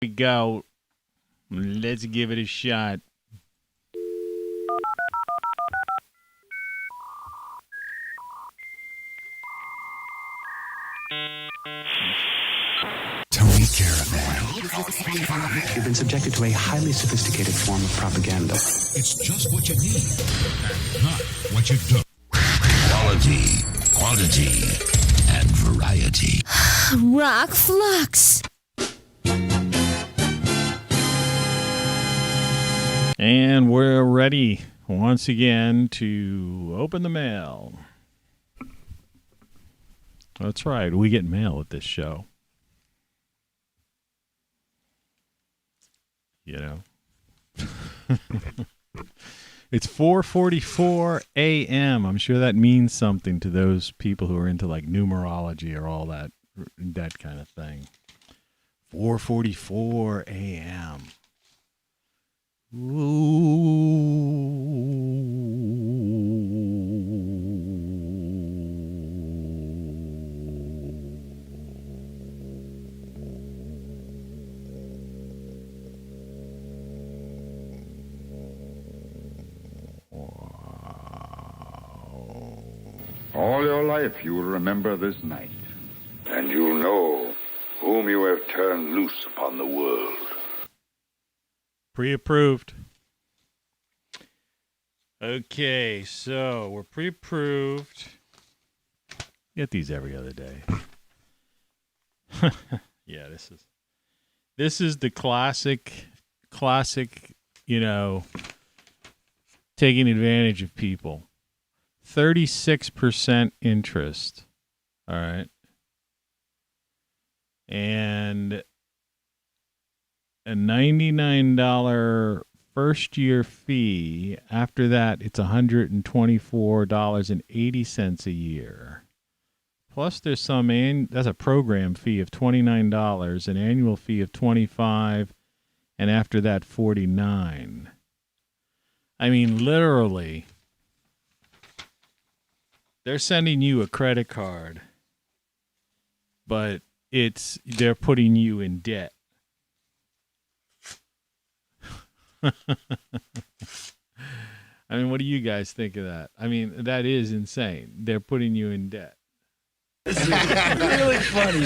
we go. Let's give it a shot. Tony Caravan. You've been subjected to a highly sophisticated form of propaganda. It's just what you need, and not what you don't. Quality, quantity, and variety. Rock Flux. And we're ready once again to open the mail. That's right. We get mail at this show. You know. It's 4:44 a.m. I'm sure that means something to those people who are into like numerology or all that kind of thing. 4:44 a.m. All your life you will remember this night, and you'll know whom you have turned loose upon the world. Pre-approved. Okay, so we're pre-approved. Get these every other day. Yeah, this is the classic, you know, taking advantage of people. 36% interest. All right. And a $99 first year fee. After that, it's $124.80 a year. Plus, there's that's a program fee of $29, an annual fee of $25, and after that, $49. I mean, literally, they're sending you a credit card, but they're putting you in debt. I mean, what do you guys think of that? I mean, that is insane. They're putting you in debt. Really funny.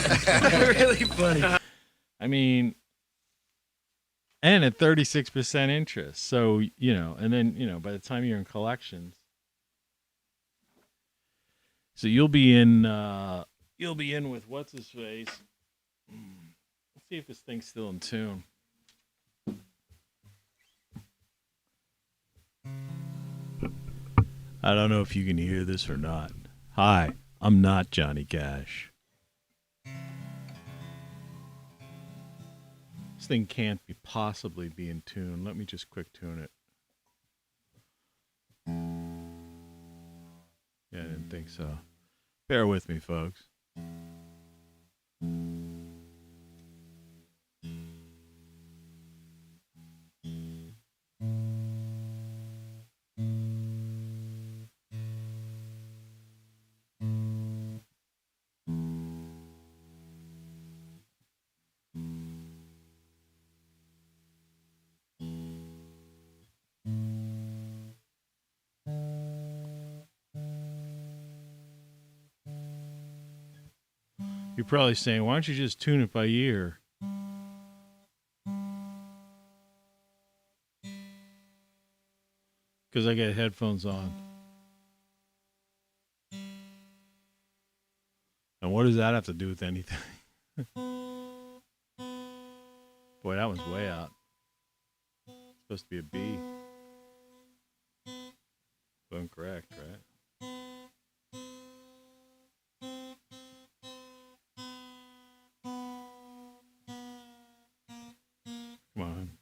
Really funny. I mean, and at 36% interest. So, you know, and then, you know, by the time you're in collections, so you'll be in with what's his face. Let's see if this thing's still in tune. I don't know if you can hear this or not. Hi, I'm not Johnny Cash. This thing can't possibly be in tune. Let me just quick tune it. Yeah, I didn't think so. Bear with me, folks. You're probably saying, why don't you just tune it by ear? Because I got headphones on. And what does that have to do with anything? Boy, that one's way out. It's supposed to be a B. So incorrect, right?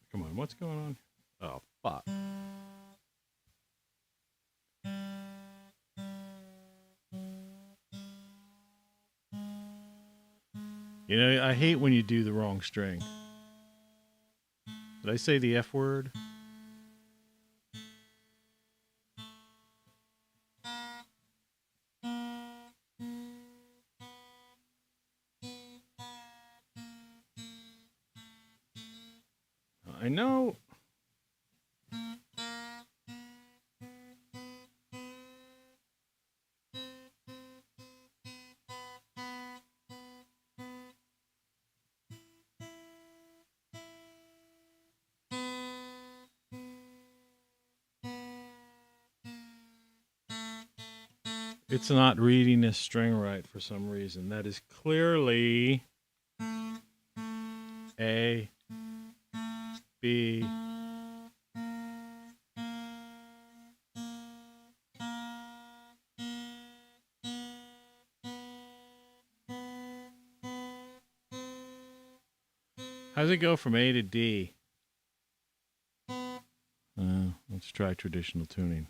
Come on, what's going on? Oh, fuck. You know, I hate when you do the wrong string. Did I say the F word? I know. It's not reading this string right for some reason. That is clearly A, B, how does it go from A to D? Let's try traditional tuning.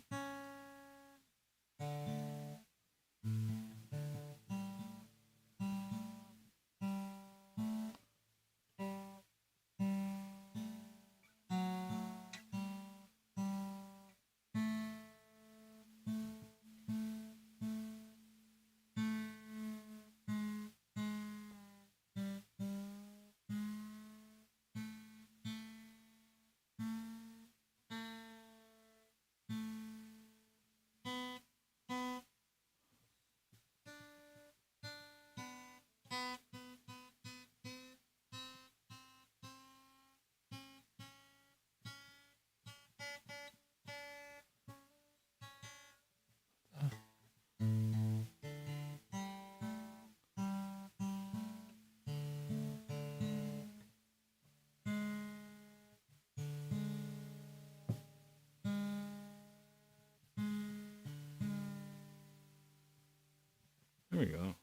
There we go.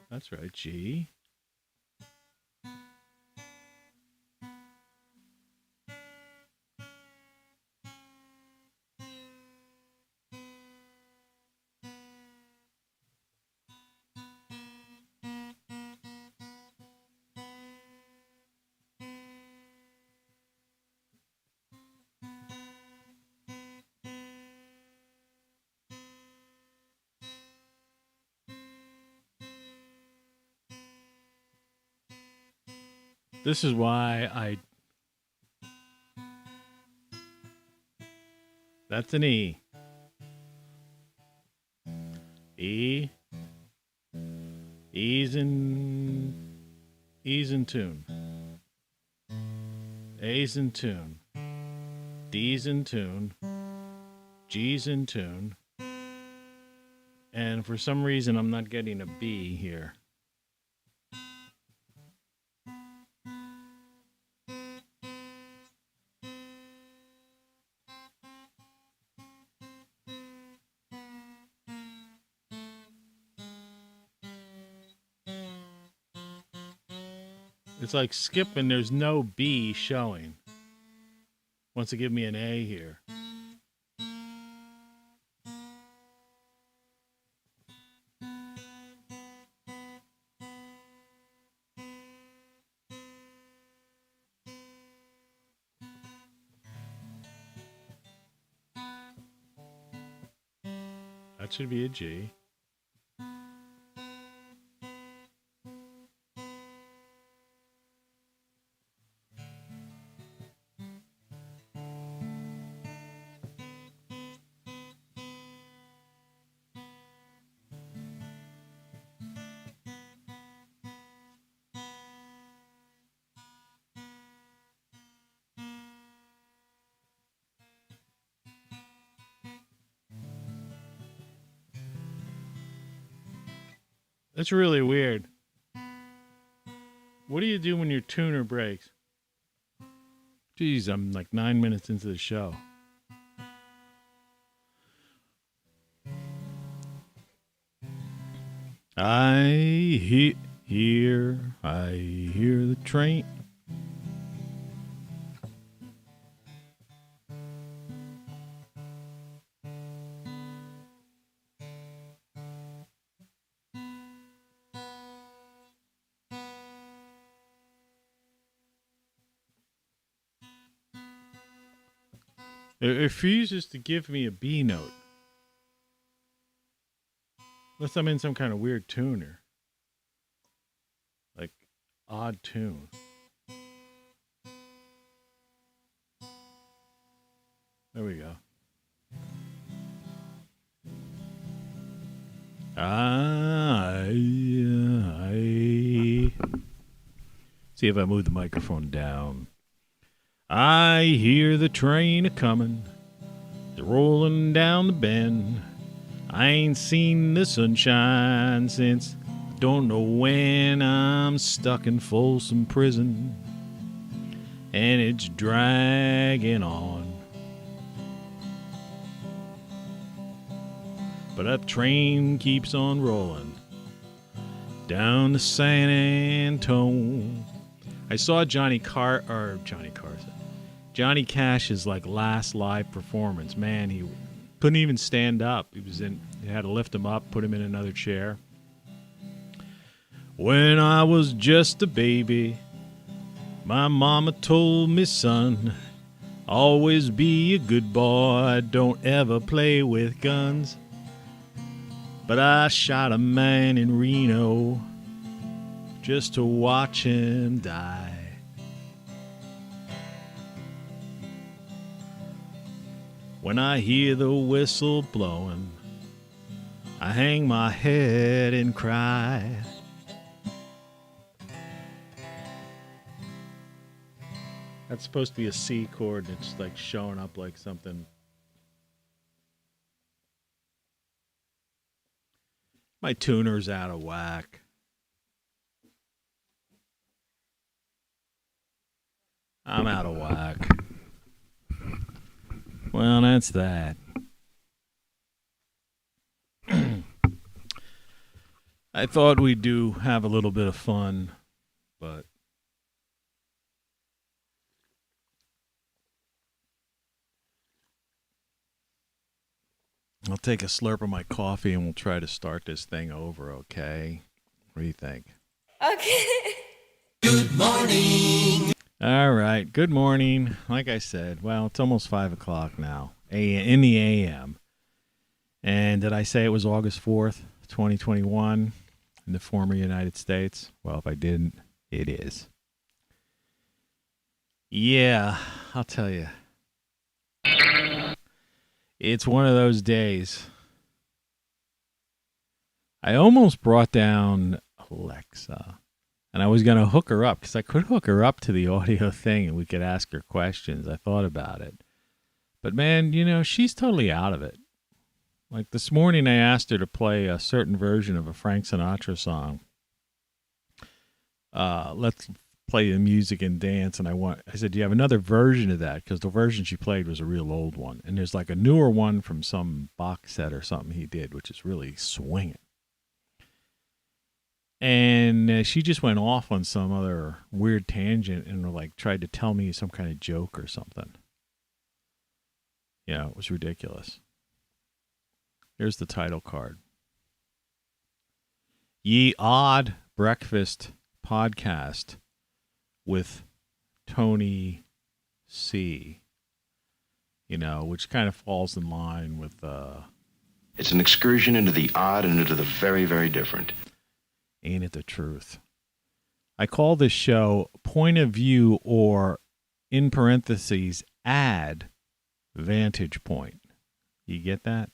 That's right, G. This is why that's an E. E. E's in tune. A's in tune. D's in tune. G's in tune. And for some reason, I'm not getting a B here. It's like skipping, there's no B showing. Wants to give me an A here. That should be a G. That's really weird. What do you do when your tuner breaks? Geez, I'm like 9 minutes into the show. I hear the train. It refuses to give me a B note. Unless I'm in some kind of weird tuner. Like, odd tune. There we go. See if I move the microphone down. I hear the train a-comin', it's rolling down the bend. I ain't seen the sunshine since don't know when. I'm stuck in Folsom Prison, and it's dragging on. But that train keeps on rolling down to San Antone. I saw Johnny Cash's last live performance. Man, he couldn't even stand up. You had to lift him up, put him in another chair. When I was just a baby, my mama told me, son, always be a good boy, don't ever play with guns. But I shot a man in Reno just to watch him die. When I hear the whistle blowing, I hang my head and cry. That's supposed to be a C chord, and it's showing up like something. My tuner's out of whack. I'm out of whack. Well, that's that. I thought we'd have a little bit of fun, but I'll take a slurp of my coffee and we'll try to start this thing over, okay? What do you think? Okay. Good morning. All right. Good morning. Like I said, well, it's almost 5 o'clock now, in the a.m. And did I say it was August 4th, 2021 in the former United States? Well, if I didn't, it is. Yeah, I'll tell you. It's one of those days. I almost brought down Alexa. And I was going to hook her up because I could hook her up to the audio thing and we could ask her questions. I thought about it. But man, she's totally out of it. Like this morning I asked her to play a certain version of a Frank Sinatra song. Let's play the music and dance. And I said, do you have another version of that? Because the version she played was a real old one. And there's a newer one from some box set or something he did, which is really swinging. And she just went off on some other weird tangent and tried to tell me some kind of joke or something. Yeah, it was ridiculous. Here's the title card. Ye Odd Breakfast Podcast with Tony C. Which kind of falls in line with... It's an excursion into the odd and into the very, very different. Ain't it the truth? I call this show Point of View, or in parentheses, add Vantage Point. You get that?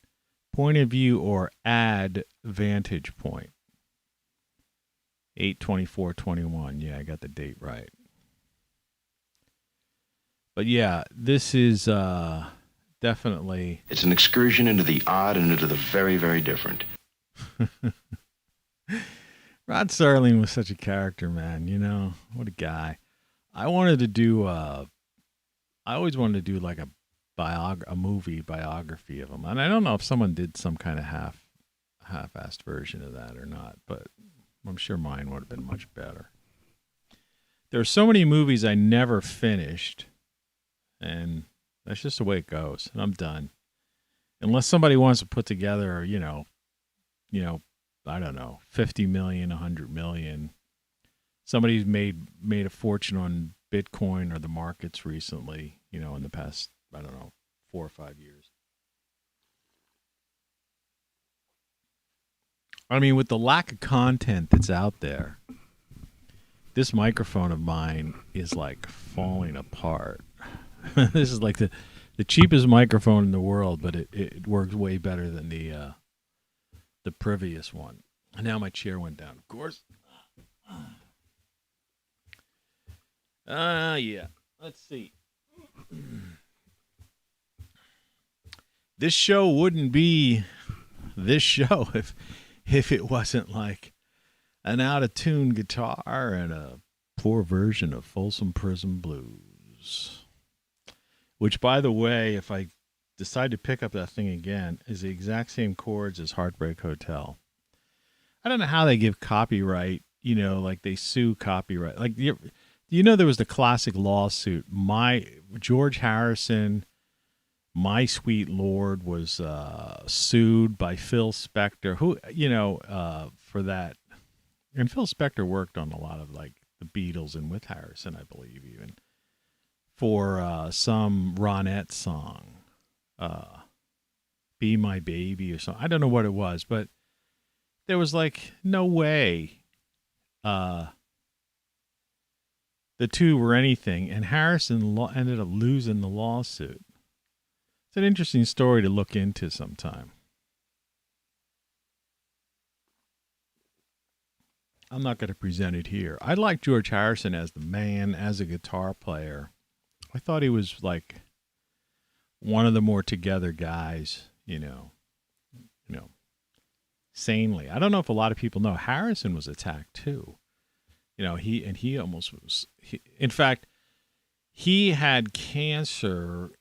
Point of View or add Vantage Point. 8/24/21. Yeah, I got the date right. But yeah, this is definitely... It's an excursion into the odd and into the very, very different. Rod Serling was such a character, man. What a guy. I always wanted to do a movie biography of him. And I don't know if someone did some kind of half-assed version of that or not, but I'm sure mine would have been much better. There are so many movies I never finished, and that's just the way it goes. And I'm done. Unless somebody wants to put together, I don't know, 50 million, 100 million. Somebody's made a fortune on Bitcoin or the markets recently, in the past, 4 or 5 years. I mean, with the lack of content that's out there, this microphone of mine is falling apart. This is the the cheapest microphone in the world, but it works way better than the previous one. And now my chair went down, of course. Yeah. Let's see. This show wouldn't be this show if it wasn't like an out-of-tune guitar and a poor version of Folsom Prison Blues. Which, by the way, if I decide to pick up that thing again, is the exact same chords as Heartbreak Hotel. I don't know how they give copyright, like they sue copyright. Like, there was the classic lawsuit. George Harrison, My Sweet Lord, was sued by Phil Spector, who, for that. And Phil Spector worked on a lot of, like, the Beatles and with Harrison, I believe, even, for some Ronette song, Be My Baby or something. I don't know what it was, but there was, like, no way the two were anything, and Harrison ended up losing the lawsuit. It's an interesting story to look into sometime. I'm not going to present it here. I like George Harrison as the man, as a guitar player. I thought he was like one of the more together guys, sanely. I don't know if a lot of people know Harrison was attacked too. He almost was. In fact, he had cancer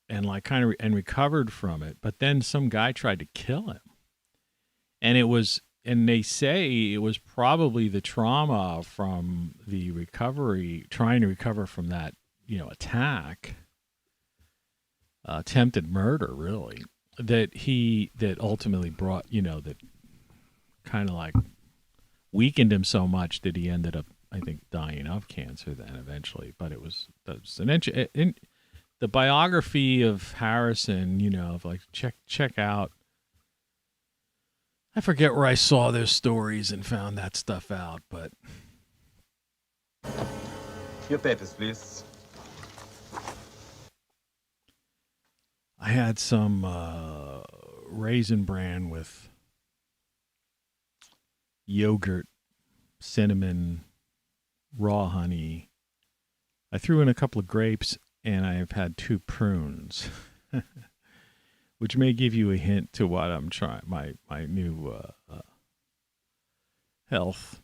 and and recovered from it, but then some guy tried to kill him, and they say it was probably the trauma from the recovery, trying to recover from that, attack, attempted murder, really, that ultimately brought, that kind of like weakened him so much that he ended up, I think, dying of cancer then eventually. But it was the biography of Harrison, of like check out. I forget where I saw those stories and found that stuff out, but Your papers, please. I had some Raisin Bran with yogurt, cinnamon, raw honey. I threw in a couple of grapes, and I've had 2 prunes, which may give you a hint to what I'm trying. My new health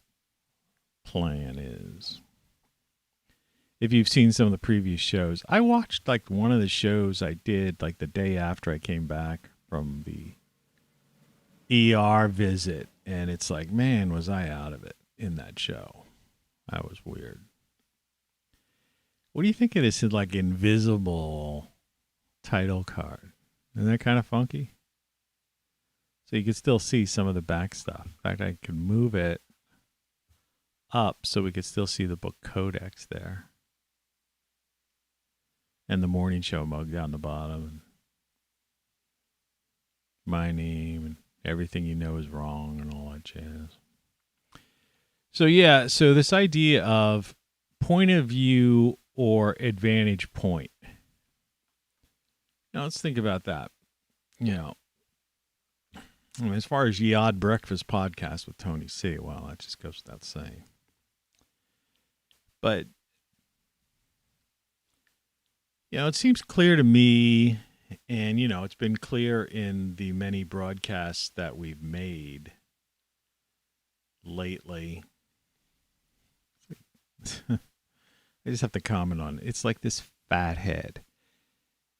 plan is. If you've seen some of the previous shows, I watched like one of the shows I did like the day after I came back from the ER visit, and it's like, man, was I out of it in that show. That was weird. What do you think of this like invisible title card? Isn't that kind of funky? So you can still see some of the back stuff. In fact, I could move it up so we could still see the book codex there. And the morning show mug down the bottom. And my name and everything you know is wrong and all that jazz. So yeah, so this idea of point of view or advantage point. Now let's think about that. As far as Ye Odd Breakfast podcast with Tony C, well, that just goes without saying. But it seems clear to me, and, it's been clear in the many broadcasts that we've made lately. I just have to comment on it. It's like this fat head.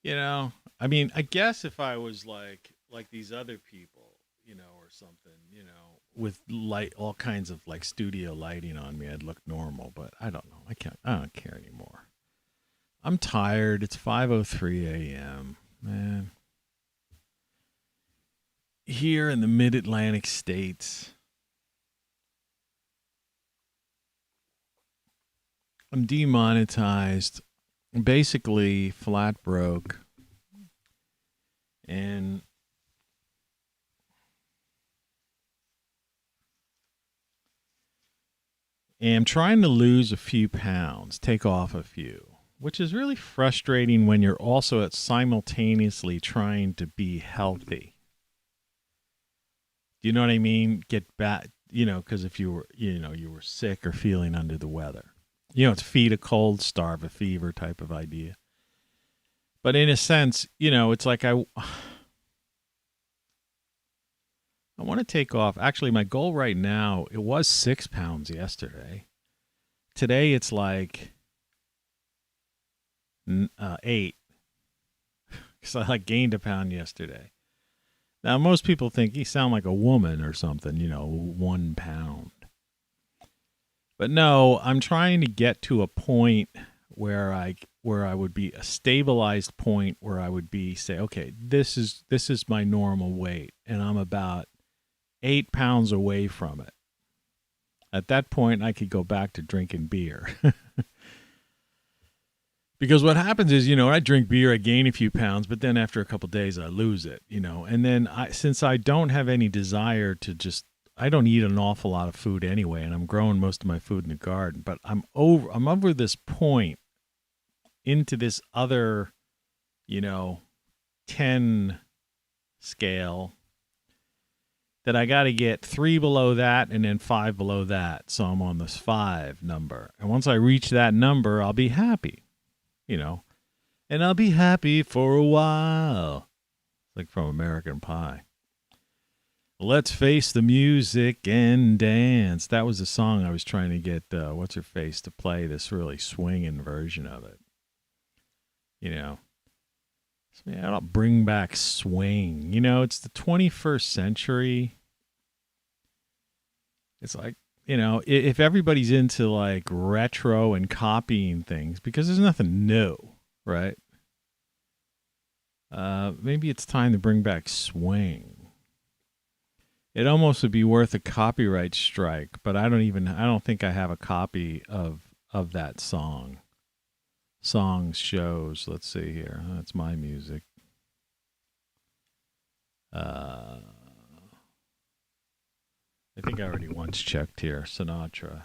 I mean, I guess if I was like these other people, or something, with all kinds of like studio lighting on me, I'd look normal, but I don't know. I don't care anymore. I'm tired. It's 5:03 a.m., man. Here in the mid-Atlantic states, I'm demonetized, basically flat broke, and am trying to lose a few pounds, take off a few. which is really frustrating when you're also simultaneously trying to be healthy. Do you know what I mean? Get back, because if you were sick or feeling under the weather, it's feed a cold, starve a fever type of idea. But in a sense, it's like I want to take off. Actually, my goal right now, it was 6 pounds yesterday. Today it's like 8, because I gained a pound yesterday. Now most people think you sound like a woman or something, 1 pound. But no, I'm trying to get to a point where I would be a stabilized point where I would say, okay, this is my normal weight, and I'm about 8 pounds away from it. At that point, I could go back to drinking beer. Because what happens is, I drink beer, I gain a few pounds, but then after a couple of days, I lose it, And then since I don't have any desire to I don't eat an awful lot of food anyway, and I'm growing most of my food in the garden, but I'm over this point into this other, 10 scale that I got to get 3 below that and then 5 below that. So I'm on this 5 number. And once I reach that number, I'll be happy, and I'll be happy for a while. Like from American Pie. Let's face the music and dance. That was the song I was trying to get What's-Her-Face to play this really swinging version of it. So, I'll bring back swing. It's the 21st century. It's like, if everybody's into retro and copying things, because there's nothing new, right? Maybe it's time to bring back swing. It almost would be worth a copyright strike, but I don't think I have a copy of that song. Songs, shows, let's see here. That's my music. I think I already once checked here. Sinatra.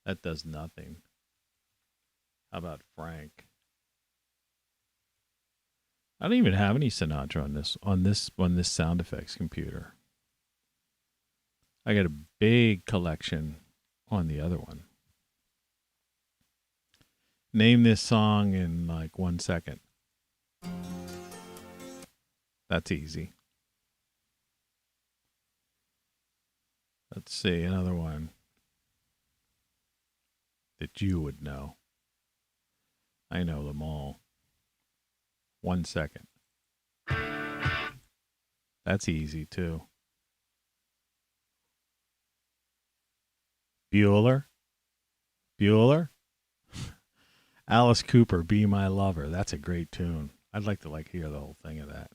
That does nothing. How about Frank? I don't even have any Sinatra on this sound effects computer. I got a big collection on the other one. Name this song in 1 second. That's easy. Let's see, another one that you would know. I know them all. 1 second. That's easy too. Bueller? Alice Cooper, Be My Lover. That's a great tune. I'd like to hear the whole thing of that.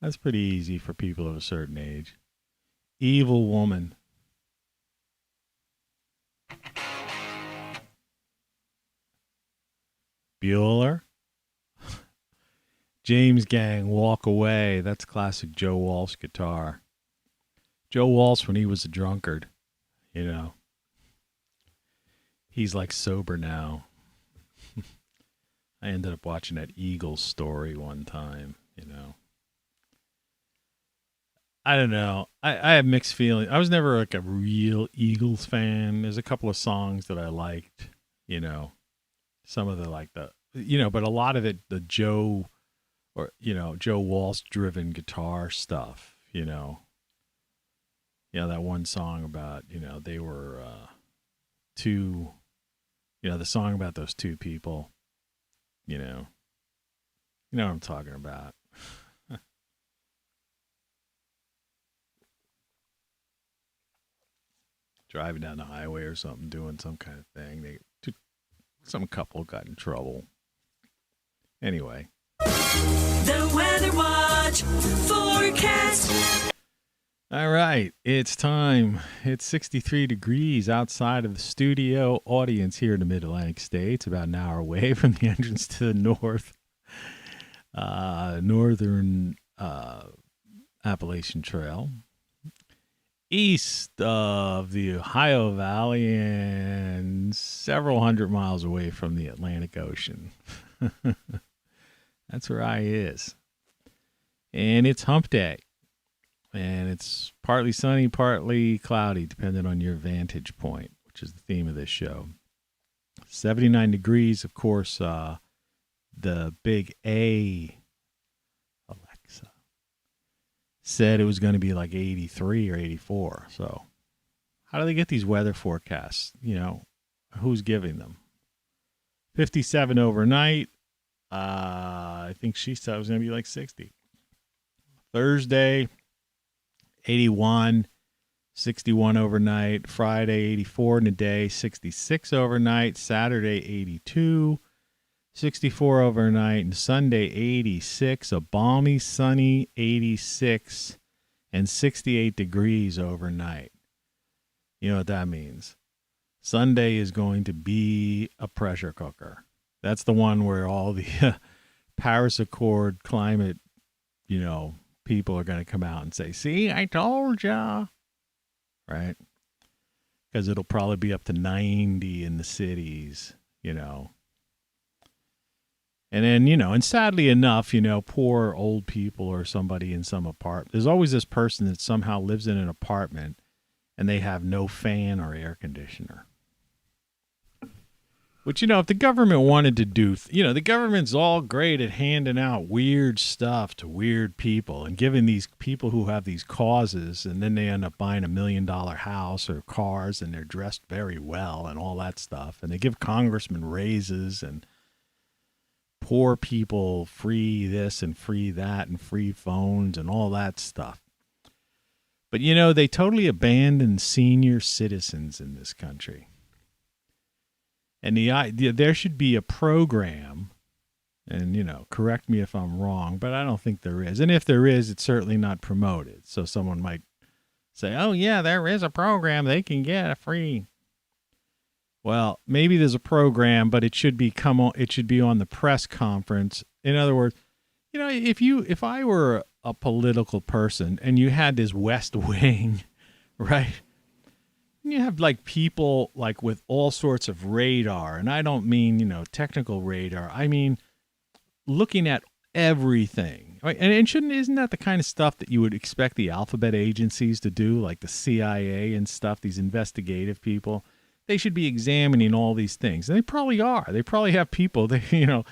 That's pretty easy for people of a certain age. Evil Woman. Bueller. James Gang, Walk Away. That's classic Joe Walsh guitar. Joe Walsh when he was a drunkard, He's sober now. I ended up watching that Eagles story one time, I don't know. I have mixed feelings. I was never a real Eagles fan. There's a couple of songs that I liked, some of the but a lot of it, the Joe Walsh driven guitar stuff, that one song about, they were two, the song about those two people, you know what I'm talking about. Driving down the highway or something, doing some kind of thing. Some couple got in trouble. Anyway. The Weather Watch forecast. All right, it's time. It's 63 degrees outside of the studio audience here in the Mid-Atlantic States, about an hour away from the entrance to the northern Appalachian Trail. east of the Ohio Valley and several hundred miles away from the Atlantic Ocean. That's where I is. And it's hump day. And it's partly sunny, partly cloudy, depending on your vantage point, which is the theme of this show. 79 degrees, of course, the big A, Alexa, said it was going to be like 83 or 84. So how do they get these weather forecasts? You know, who's giving them? 57 overnight. I think she said it was going to be like 60. Thursday, 81, 61 overnight. Friday, 84 in the day, 66 overnight. Saturday, 82, 64 overnight. And Sunday, 86, a balmy, sunny 86, and 68 degrees overnight. You know what that means? Sunday is going to be a pressure cooker. That's the one where all the Paris Accord climate, people are going to come out and say, see, I told ya. Right? Because it'll probably be up to 90 in the cities, And then, and sadly enough, poor old people or somebody in some apartment. There's always this person that somehow lives in an apartment and they have no fan or air conditioner. Which, if the government wanted to do, the government's all great at handing out weird stuff to weird people and giving these people who have these causes, and then they end up buying $1 million house or cars, and they're dressed very well and all that stuff. And they give congressmen raises and poor people free this and free that and free phones and all that stuff. But, they totally abandoned senior citizens in this country. And the idea, there should be a program, and, correct me if I'm wrong, but I don't think there is. And if there is, it's certainly not promoted. So someone might say, oh, yeah, there is a program. They can get a free. Well, maybe there's a program, but it should be on the press conference. In other words, if I were a political person and you had this West Wing, right? You have people with all sorts of radar, and I don't mean, technical radar. I mean, looking at everything. Right? And isn't that the kind of stuff that you would expect the alphabet agencies to do, like the CIA and stuff, these investigative people? They should be examining all these things. And they probably are. They probably have people there's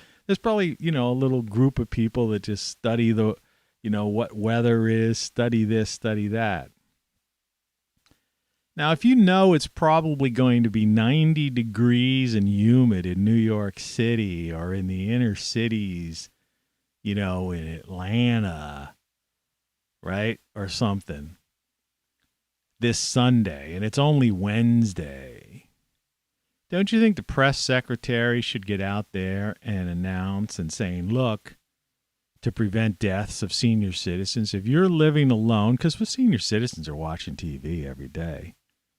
probably, a little group of people that just study what weather is, study this, study that. Now, if it's probably going to be 90 degrees and humid in New York City or in the inner cities, in Atlanta, right, or something, this Sunday, and it's only Wednesday, don't you think the press secretary should get out there and announce and saying, look, to prevent deaths of senior citizens, if you're living alone, because senior citizens are watching TV every day.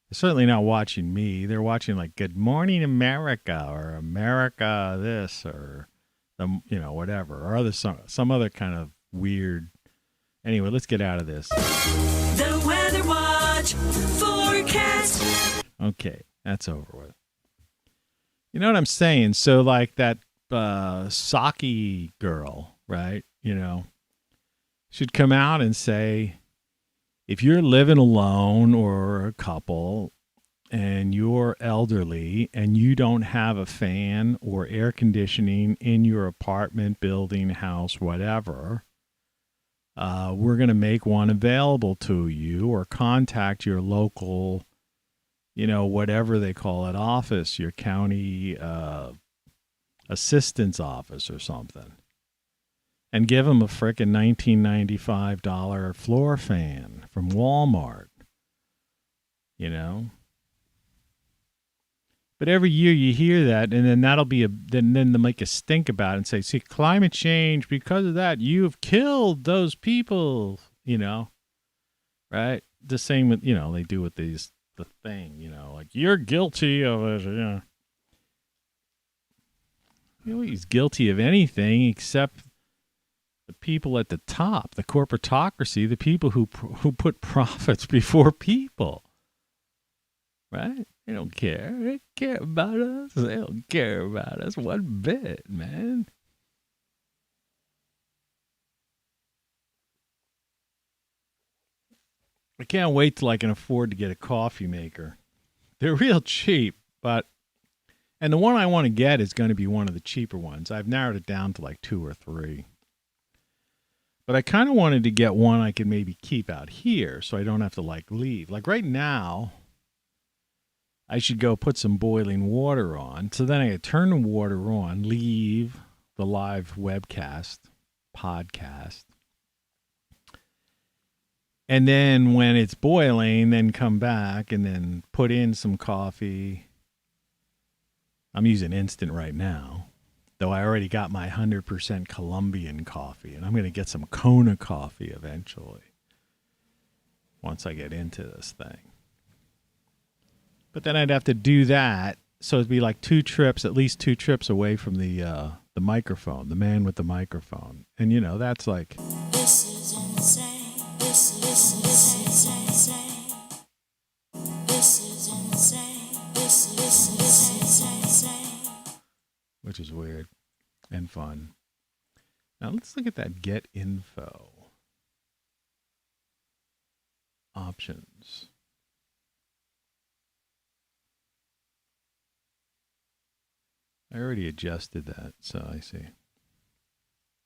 They're certainly not watching me. They're watching Good Morning America or America this or whatever, or some other kind of weird. Anyway, let's get out of this. The Weather Watch forecast. Okay, that's over with. You know what I'm saying? So that Saki girl, right? Should come out and say, if you're living alone or a couple and you're elderly and you don't have a fan or air conditioning in your apartment, building, house, whatever, we're going to make one available to you, or contact your local, whatever they call it, office, your county assistance office or something. And give them a frickin' $1995 floor fan from Walmart, But every year you hear that, and then that'll be then they'll make a stink about it and say, see, climate change, because of that, you've killed those people, right? The same with, they do with the thing, you're guilty of it, He's guilty of anything except The people at the top, the corporatocracy, the people who put profits before people. Right? They don't care. They don't care about us. They don't care about us one bit, man. I can't wait till I can afford to get a coffee maker. They're real cheap, and the one I want to get is going to be one of the cheaper ones. I've narrowed it down to like 2 or 3. But I kind of wanted to get one I could maybe keep out here so I don't have to like leave. Like right now, I should go put some boiling water on. So then I could turn the water on, leave the live webcast, podcast. And then when it's boiling, then come back and then put in some coffee. I'm using instant right now, though I already got my 100% Colombian coffee, and I'm going to get some Kona coffee eventually once I get into this thing. But then I'd have to do that, so it'd be like at least 2 trips away from the microphone, the man with the microphone. And, you know, that's like... This is insane. This is insane. This is insane. This is insane. Which is weird and fun. Now let's look at that get info. Options. I already adjusted that, so I see.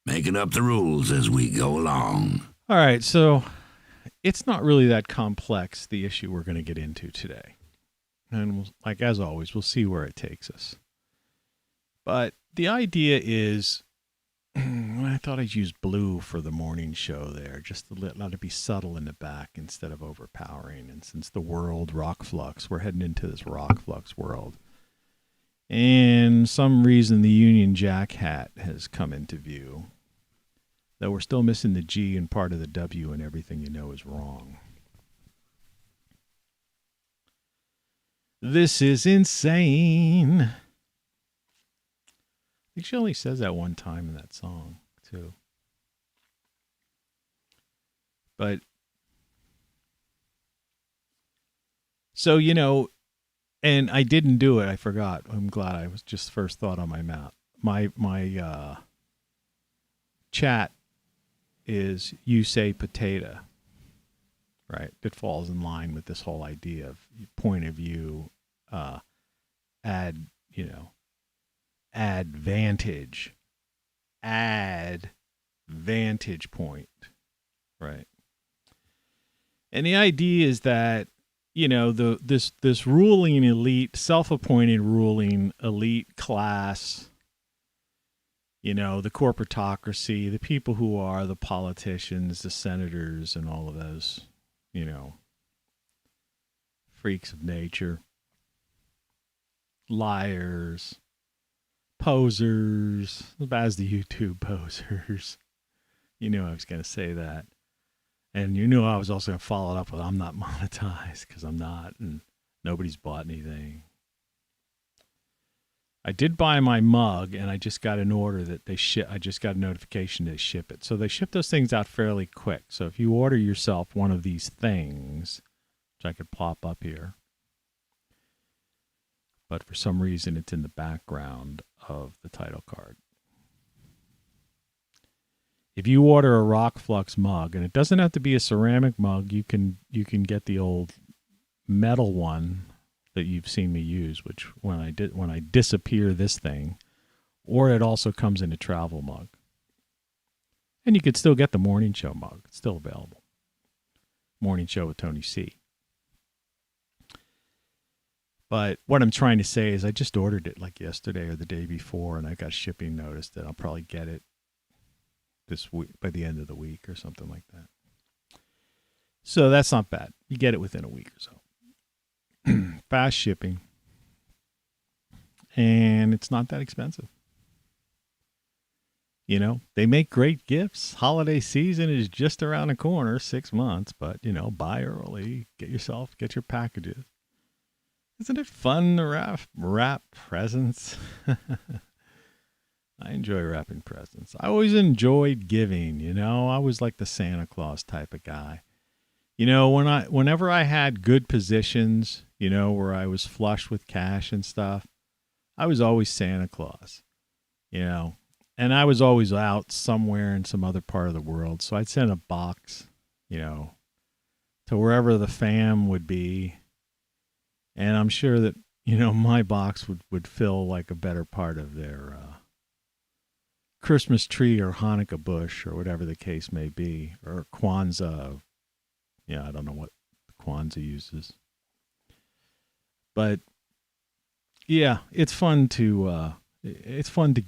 Making up the rules as we go along. All right, so it's not really that complex, the issue we're going to get into today. And like as always, we'll see where it takes us. But the idea is, I thought I'd use blue for the morning show there, just to let it be subtle in the back instead of overpowering. And since the world rock flux, we're heading into this rock flux world. And some reason the Union Jack hat has come into view. Though we're still missing the G and part of the W, and everything you know is wrong. This is insane. I think she only says that one time in that song, too. But, so, you know, and I didn't do it. I forgot. I'm glad. I was just first thought on my mouth. My chat is you say potato, right? It falls in line with this whole idea of point of view, add vantage point, right? And the idea is that, you know, this ruling elite, self-appointed ruling elite class, you know, the corporatocracy, the people who are the politicians, the senators, and all of those, you know, freaks of nature, liars, posers, as the YouTube posers. You knew I was going to say that. And you knew I was also going to follow it up with, I'm not monetized, because I'm not, and nobody's bought anything. I did buy my mug, and I just got an order that they ship. I just got a notification to ship it. So they ship those things out fairly quick. So if you order yourself one of these things, which I could pop up here, but for some reason it's in the background of the title card. If you order a Rock Flux mug, and it doesn't have to be a ceramic mug, you can get the old metal one that you've seen me use, which when I disappear this thing, or it also comes in a travel mug. And you could still get the morning show mug. It's still available. Morning Show with Tony C. But what I'm trying to say is I just ordered it like yesterday or the day before, and I got shipping notice that I'll probably get it this week, by the end of the week or something like that. So that's not bad. You get it within a week or so. Fast shipping. And it's not that expensive. You know, they make great gifts. Holiday season is just around the corner, 6 months, but, you know, buy early, get your packages. Isn't it fun to wrap presents? I enjoy wrapping presents. I always enjoyed giving, I was like the Santa Claus type of guy. Whenever I had good positions, where I was flush with cash and stuff, I was always Santa Claus, and I was always out somewhere in some other part of the world. So I'd send a box, to wherever the fam would be. And I'm sure that, my box would fill like a better part of their Christmas tree or Hanukkah bush or whatever the case may be, or Kwanzaa. I don't know what Kwanzaa uses. But yeah, it's fun to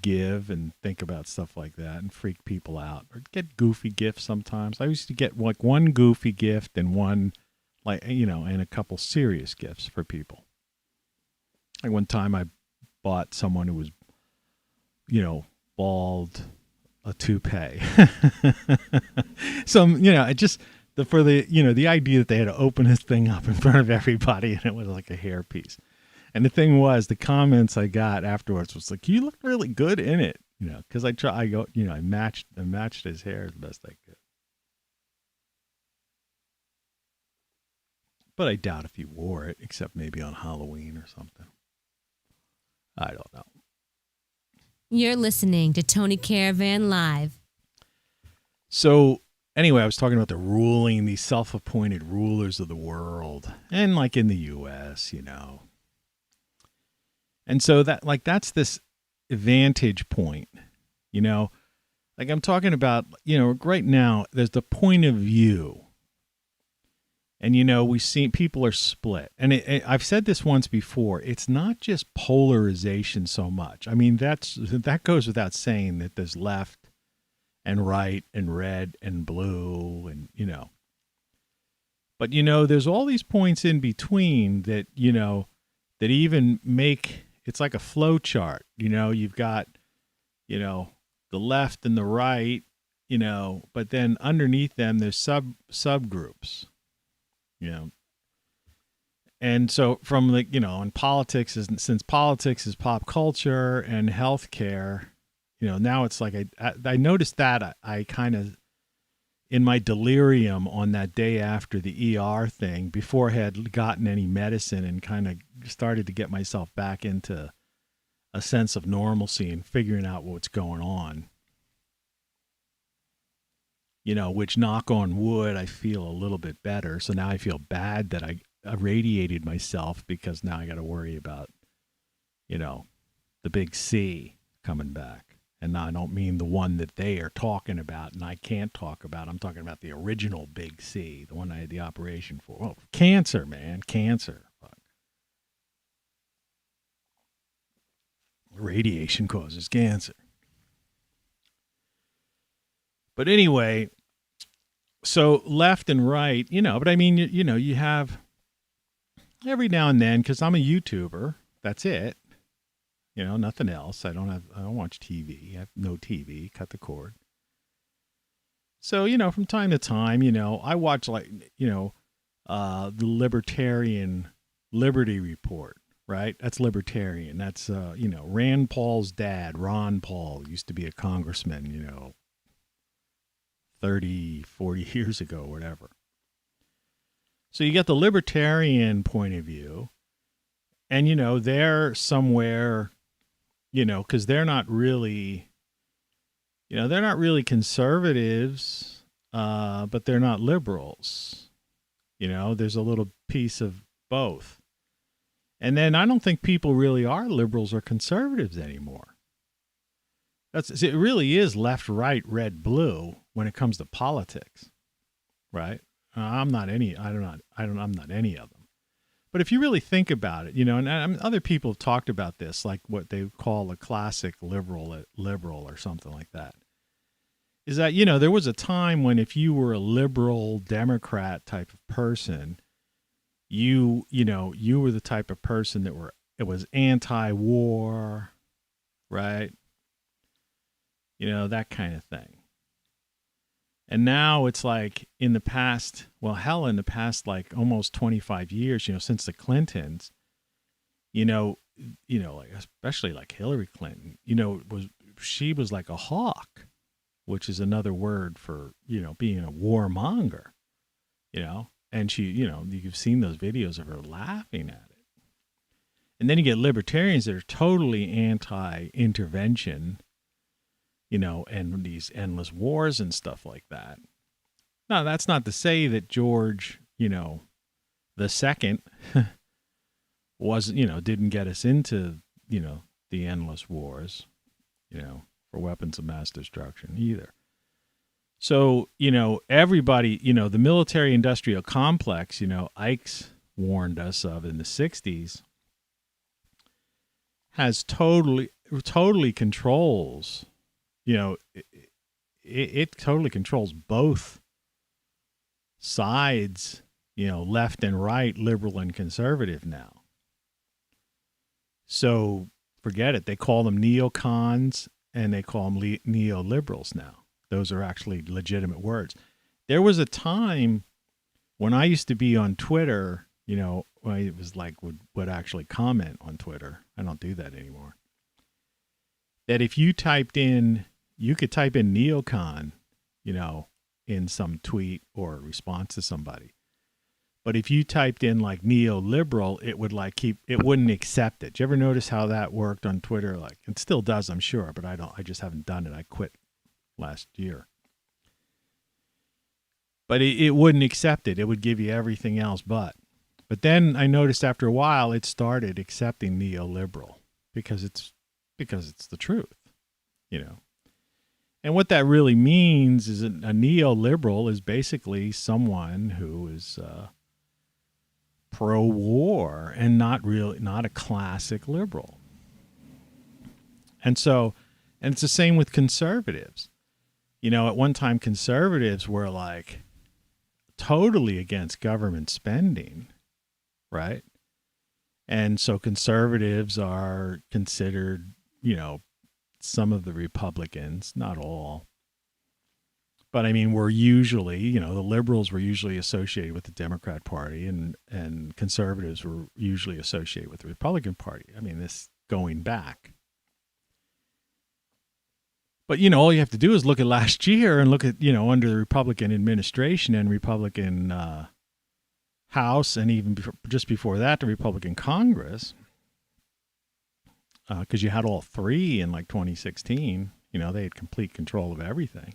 give and think about stuff like that and freak people out or get goofy gifts sometimes. I used to get like one goofy gift and one and a couple serious gifts for people. Like one time I bought someone who was, bald, a toupee. So, the idea that they had to open this thing up in front of everybody and it was like a hairpiece. And the thing was, the comments I got afterwards was like, "You look really good in it," because I matched his hair as best I could. But I doubt if he wore it, except maybe on Halloween or something. I don't know. You're listening to Tony Caravan Live. So anyway, I was talking about these self-appointed rulers of the world, and like in the U.S., And so that's this vantage point, like I'm talking about, right now there's the point of view. And, we've seen people are split. And I've said this once before. It's not just polarization so much. I mean, that goes without saying that there's left and right and red and blue and, But, there's all these points in between that, that even make, it's like a flow chart. You've got, the left and the right, but then underneath them there's subgroups. And so from in politics, since politics is pop culture and healthcare, now it's like I noticed that I kind of, in my delirium on that day after the ER thing, before I had gotten any medicine and kind of started to get myself back into a sense of normalcy and figuring out what's going on. Which, knock on wood, I feel a little bit better. So now I feel bad that I irradiated myself because now I got to worry about, the big C coming back. And now I don't mean the one that they are talking about and I can't talk about. I'm talking about the original big C, the one I had the operation for. Oh, cancer, man, cancer. Fuck. Radiation causes cancer. But anyway, so left and right, but I mean, you have every now and then, because I'm a YouTuber, that's it. Nothing else. I don't watch TV. I have no TV, cut the cord. So, from time to time, I watch the Libertarian Liberty Report, right? That's libertarian. That's, Rand Paul's dad, Ron Paul, used to be a congressman, 30, 40 years ago, whatever. So you get the libertarian point of view, and, they're somewhere, because they're not really conservatives, but they're not liberals. There's a little piece of both. And then I don't think people really are liberals or conservatives anymore. It really is left, right, red, blue when it comes to politics, right? I'm not any of them. But if you really think about it, and other people have talked about this, like what they call a classic liberal or something like that, is that, there was a time when if you were a liberal Democrat type of person, you were the type of person that was anti-war, right? That kind of thing. And now it's like in the past like almost 25 years, since the Clintons, like especially like Hillary Clinton, was she was like a hawk, which is another word for, being a warmonger, and she, you've seen those videos of her laughing at it. And then you get libertarians that are totally anti-intervention, and these endless wars and stuff like that. Now, that's not to say that George, the second didn't get us into, the endless wars, for weapons of mass destruction either. So, everybody, the military industrial complex, Ike's warned us of in the 60s, has totally controls, it totally controls both sides, left and right, liberal and conservative now. So forget it. They call them neocons and they call them neoliberals now. Those are actually legitimate words. There was a time when I used to be on Twitter, I was like would actually comment on Twitter. I don't do that anymore. That if you typed in, you could type in neocon, in some tweet or response to somebody. But if you typed in like neoliberal, it would it wouldn't accept it. Did you ever notice how that worked on Twitter? Like, it still does, I'm sure, but I just haven't done it. I quit last year. But it wouldn't accept it. It would give you everything else but. But then I noticed after a while it started accepting neoliberal because it's the truth, And what that really means is a neoliberal is basically someone who is pro-war and not a classic liberal. And it's the same with conservatives. At one time conservatives were like totally against government spending, right? And so conservatives are considered, some of the Republicans, not all. But I mean, we're usually, the liberals were usually associated with the Democrat Party and conservatives were usually associated with the Republican Party. I mean, this going back. But, all you have to do is look at last year and look at, under the Republican administration and Republican House and even just before that, the Republican Congress, because you had all three in like 2016, they had complete control of everything.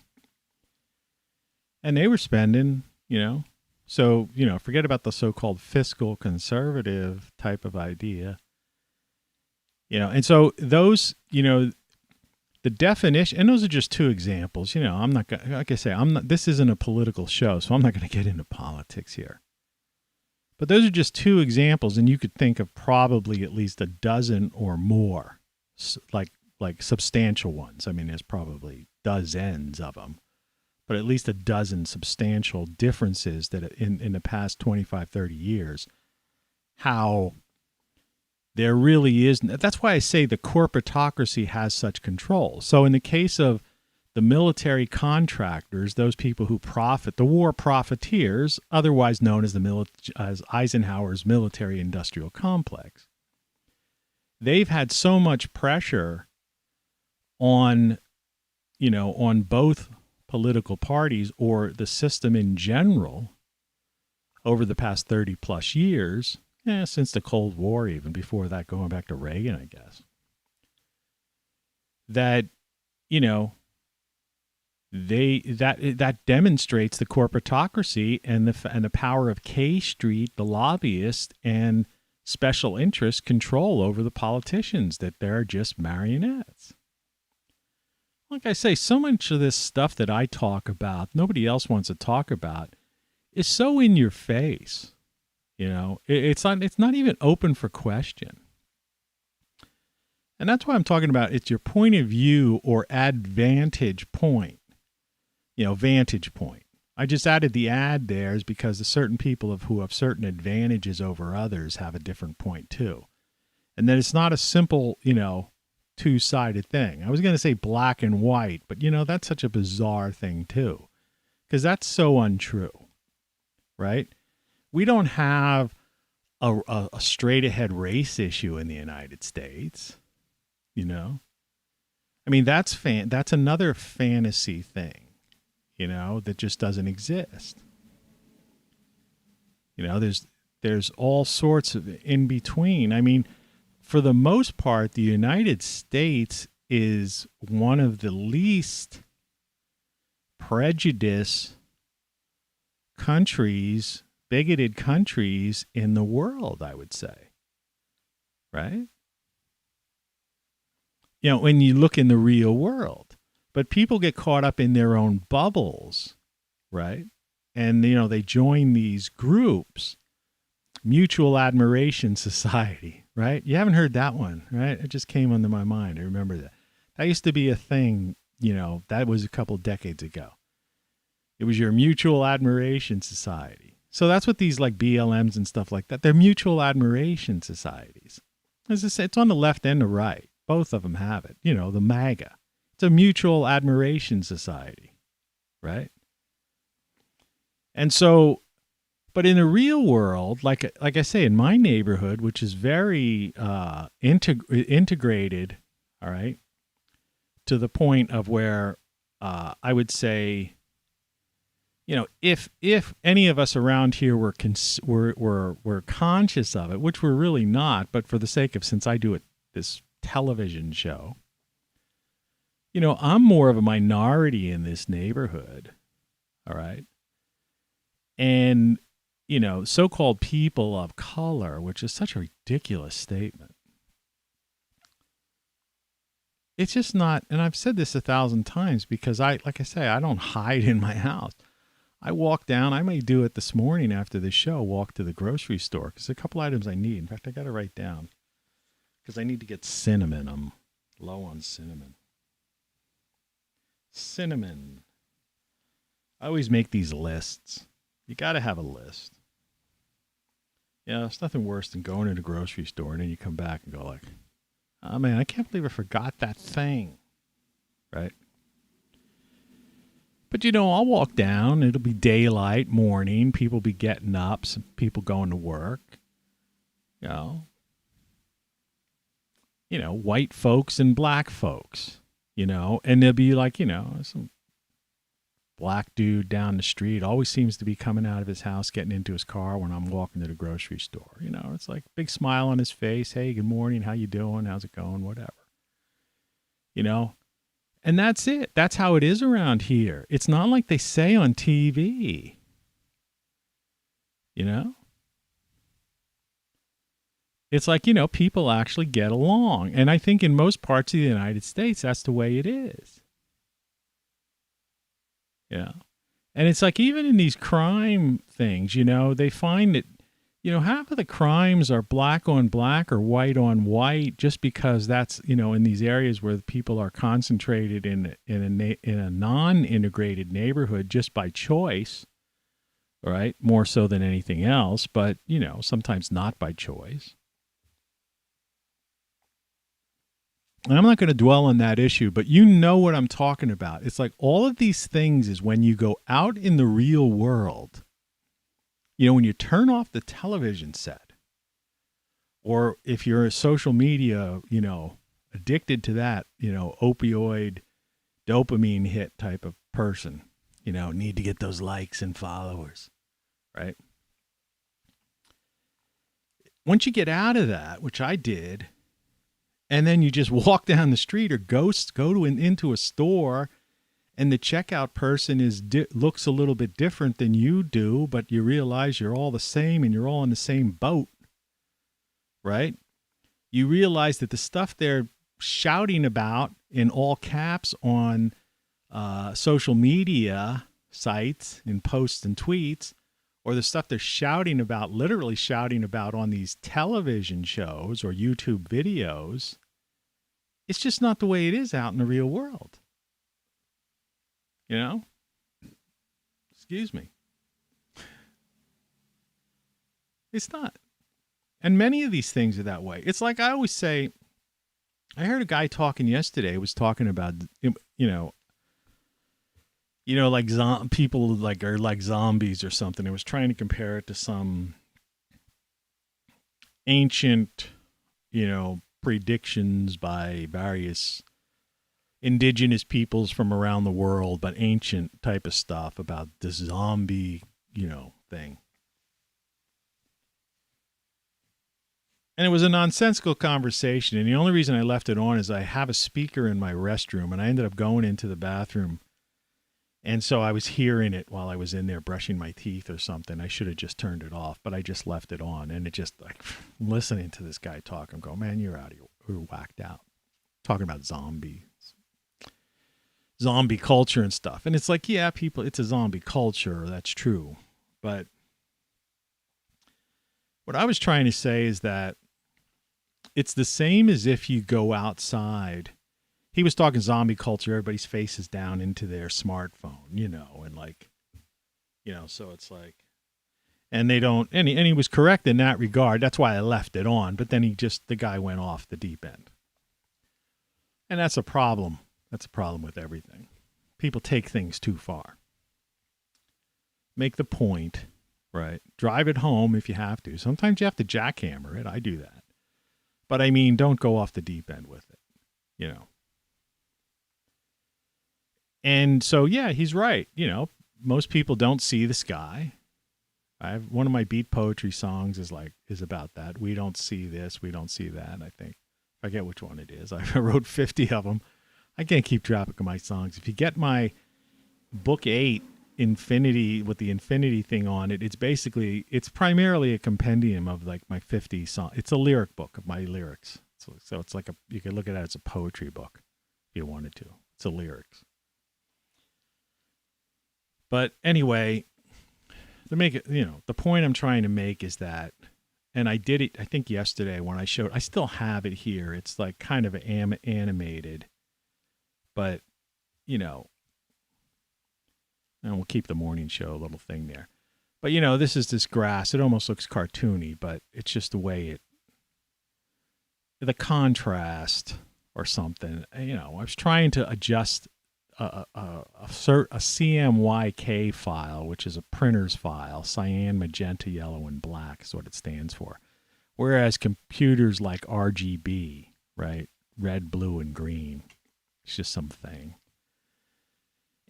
And they were spending, so, forget about the so-called fiscal conservative type of idea. And so those, the definition, and those are just two examples. I'm not going to, like I say, this isn't a political show, so I'm not going to get into politics here. But those are just two examples, and you could think of probably at least a dozen or more, like substantial ones. I mean, there's probably dozens of them, but at least a dozen substantial differences that in the past 25, 30 years, how there really is. That's why I say the corporatocracy has such control. So in the case of the military contractors, those people who profit, the war profiteers, otherwise known as as Eisenhower's military-industrial complex, they've had so much pressure on, on both political parties or the system in general over the past 30 plus years, since the Cold War, even before that, going back to Reagan, I guess, that, that demonstrates the corporatocracy and the power of K Street, the lobbyists, and special interest control over the politicians, that they're just marionettes. Like I say, so much of this stuff that I talk about, nobody else wants to talk about, is so in your face. It's not even open for question. And that's why I'm talking about it's your point of view or advantage point. Vantage point. I just added the ad there is because the certain people who have certain advantages over others have a different point too. And that it's not a simple, two-sided thing. I was going to say black and white, but that's such a bizarre thing too, because that's so untrue, right? We don't have a straight-ahead race issue in the United States, I I mean, that's another fantasy thing, that just doesn't exist. There's all sorts of in between. I mean, for the most part, the United States is one of the least prejudiced countries, bigoted countries in the world, I would say. Right? When you look in the real world. But people get caught up in their own bubbles, right? And, they join these groups. Mutual Admiration Society, right? You haven't heard that one, right? It just came into my mind. I remember that. That used to be a thing, that was a couple decades ago. It was your Mutual Admiration Society. So that's what these like BLMs and stuff like that, they're Mutual Admiration Societies. As I say, it's on the left and the right. Both of them have it. The MAGA. It's a Mutual Admiration Society, right? And so, but in the real world, like I say, in my neighborhood, which is very integrated, all right, to the point of where I would say, if any of us around here were conscious of it, which we're really not, but for the sake of, since I do this television show, I'm more of a minority in this neighborhood, all right, and so-called people of color, which is such a ridiculous statement. It's just not, and I've said this 1,000 times because I don't hide in my house. I walk down, I may do it this morning after the show, walk to the grocery store because there's a couple items I need. In fact, I got to write down because I need to get cinnamon. I'm low on cinnamon. Cinnamon. I always make these lists. You got to have a list. It's nothing worse than going to the grocery store and then you come back and go like, oh man, I can't believe I forgot that thing. Right? But I'll walk down, it'll be daylight, morning, people be getting up, some people going to work. White folks and black folks, and there'll be like, some black dude down the street always seems to be coming out of his house, getting into his car when I'm walking to the grocery store. It's like big smile on his face. Hey, good morning. How you doing? How's it going? Whatever. And that's it. That's how it is around here. It's not like they say on TV. It's like, people actually get along. And I think in most parts of the United States, that's the way it is. Yeah. And it's like even in these crime things, they find that, half of the crimes are black on black or white on white just because that's, in these areas where people are concentrated in a non-integrated neighborhood just by choice, right? More so than anything else, but, sometimes not by choice. And I'm not going to dwell on that issue, but you know what I'm talking about. It's like all of these things is when you go out in the real world, when you turn off the television set, or if you're a social media, addicted to that, opioid, dopamine hit type of person, need to get those likes and followers, right? Once you get out of that, which I did, and then you just walk down the street or go into a store and the checkout person looks a little bit different than you do, but you realize you're all the same and you're all in the same boat, right? You realize that the stuff they're shouting about in all caps on social media sites and posts and tweets, or the stuff they're literally shouting about on these television shows or YouTube videos, it's just not the way it is out in the real world. Excuse me. It's not. And many of these things are that way. It's like I always say, I heard a guy talking yesterday, was talking about, like people like are like zombies or something. It was trying to compare it to some ancient, predictions by various, indigenous peoples from around the world, but ancient type of stuff about this zombie, thing. And it was a nonsensical conversation. And the only reason I left it on is I have a speaker in my restroom, and I ended up going into the bathroom. And so I was hearing it while I was in there brushing my teeth or something. I should have just turned it off, but I just left it on. And it just, like, listening to this guy talk, I'm going, man, you're whacked out. Talking about zombie culture and stuff. And it's like, yeah, people, it's a zombie culture. That's true. But what I was trying to say is that it's the same as if you go outside. He was talking zombie culture. Everybody's face is down into their smartphone, and like, so it's like, and they don't, and he was correct in that regard. That's why I left it on. But then the guy went off the deep end. And that's a problem. That's a problem with everything. People take things too far. Make the point, right? Drive it home if you have to. Sometimes you have to jackhammer it. I do that. But I mean, don't go off the deep end with it, And so, yeah, he's right. Most people don't see the sky. One of my beat poetry songs is about that. We don't see this, we don't see that. I think I forget which one it is. I wrote 50 of them. I can't keep track of my songs. If you get my book 8, Infinity, with the infinity thing on it, it's primarily a compendium of like my 50 songs. It's a lyric book of my lyrics. So it's like you could look at it as a poetry book if you wanted to. It's a lyrics. But anyway, to make it, the point I'm trying to make is that, and I did it, I think yesterday when I showed, I still have it here. It's like kind of animated, but, and we'll keep the morning show little thing there. But, this is this grass. It almost looks cartoony, but it's just the way the contrast or something. I was trying to adjust a CMYK file, which is a printer's file, cyan, magenta, yellow, and black is what it stands for. Whereas computers like RGB, right? Red, blue, and green. It's just something.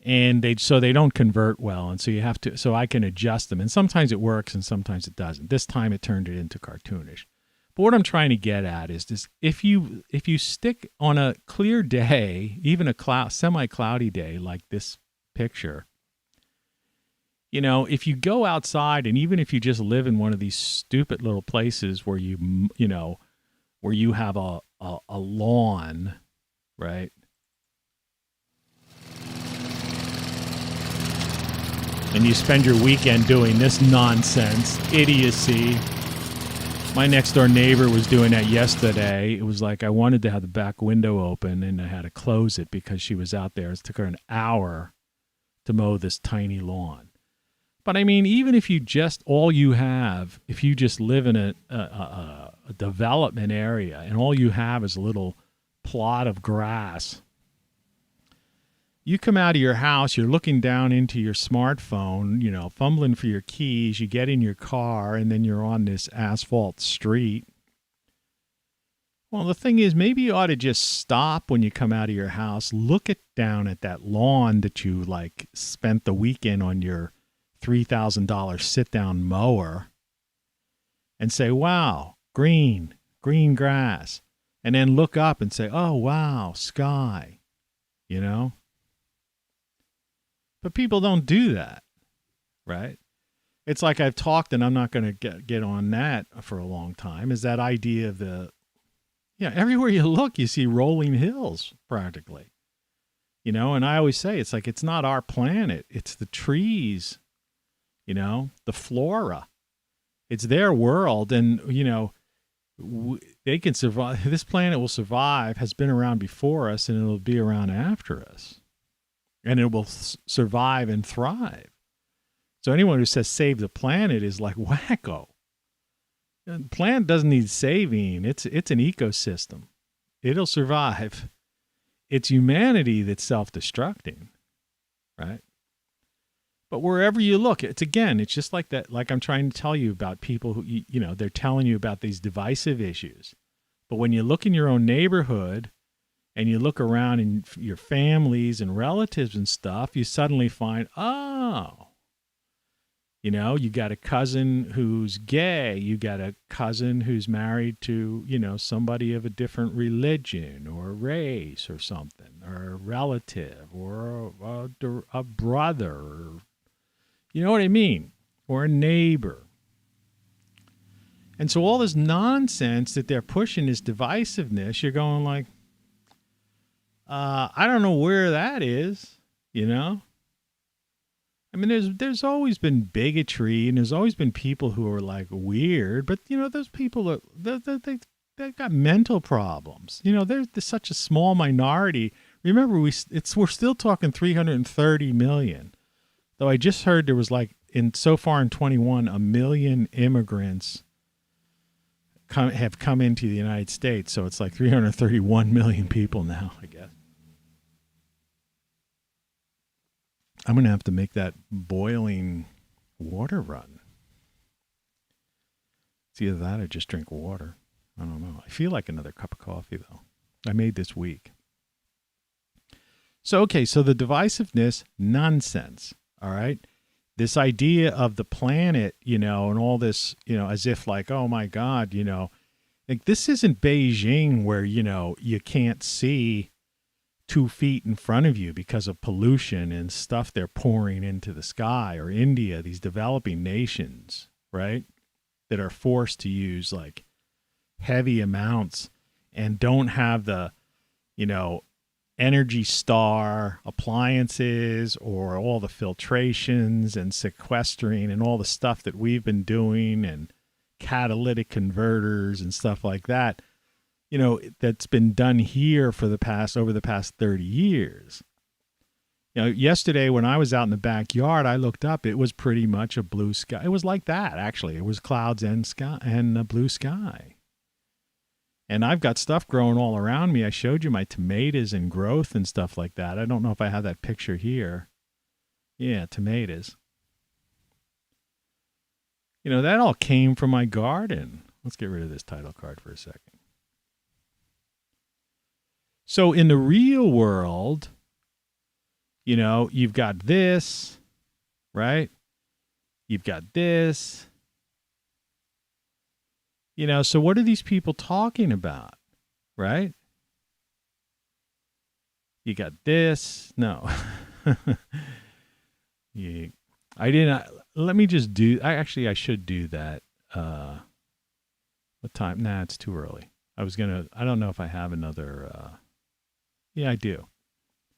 And they don't convert well, and so I can adjust them. And sometimes it works and sometimes it doesn't. This time it turned it into cartoonish. But what I'm trying to get at is this: if you stick on a clear day, even a semi-cloudy day like this picture, if you go outside, and even if you just live in one of these stupid little places where where you have a lawn, right? And you spend your weekend doing this nonsense, idiocy. My next door neighbor was doing that yesterday. It was like I wanted to have the back window open and I had to close it because she was out there. It took her an hour to mow this tiny lawn. But I mean, even if you just, if you just live in a development area and all you have is a little plot of grass, you come out of your house, you're looking down into your smartphone, fumbling for your keys, you get in your car, and then you're on this asphalt street. Well, the thing is, maybe you ought to just stop when you come out of your house, look down at that lawn that you, spent the weekend on your $3,000 sit-down mower, and say, wow, green grass. And then look up and say, oh, wow, sky, But people don't do that, right? It's like I've talked, and I'm not going to get on that for a long time, is that idea of everywhere you look, you see rolling hills practically. And I always say, it's like, it's not our planet. It's the trees, the flora. It's their world, and, they can survive. This planet will survive, has been around before us, and it'll be around after us. And it will survive and thrive. So anyone who says save the planet is like wacko. The planet doesn't need saving. It's an ecosystem. It'll survive. It's humanity that's self-destructing, right? But wherever you look, it's just like that. Like I'm trying to tell you about people who, they're telling you about these divisive issues. But when you look in your own neighborhood, and you look around in your families and relatives and stuff, you suddenly find, oh, you know, you got a cousin who's gay. You got a cousin who's married to, you know, somebody of a different religion or race or something, or a relative or a brother, or, you know what I mean? Or a neighbor. And so all this nonsense that they're pushing, this divisiveness, you're going like, I don't know where that is, you know? I mean, there's always been bigotry, and there's always been people who are like weird, but you know, those people they got mental problems. You know, there's such a small minority. Remember, we're still talking 330 million. Though I just heard there was like so far in 21 a million immigrants have come into the United States, so it's like 331 million people now, I guess. I'm going to have to make that boiling water run. It's either that or just drink water. I don't know. I feel like another cup of coffee, though. I made this week. So, okay, so the divisiveness, nonsense, all right? This idea of the planet, you know, and all this, you know, as if like, oh, my God, you know, like this isn't Beijing where, you know, you can't see 2 feet in front of you because of pollution and stuff they're pouring into the sky, or India, these developing nations, right, that are forced to use like heavy amounts and don't have the, you know, Energy Star appliances or all the filtrations and sequestering and all the stuff that we've been doing, and catalytic converters and stuff like that. You know, that's been done here over the past 30 years. You know, yesterday when I was out in the backyard, I looked up, it was pretty much a blue sky. It was like that, actually. It was clouds and sky and a blue sky. And I've got stuff growing all around me. I showed you my tomatoes and growth and stuff like that. I don't know if I have that picture here. Yeah, tomatoes. You know, that all came from my garden. Let's get rid of this title card for a second. So in the real world, you know, you've got this, right? You've got this. You know, so what are these people talking about, right? You got this. No. I didn't. Let me just do. I should do that. What time? Nah, it's too early. I don't know if I have another. Yeah, I do.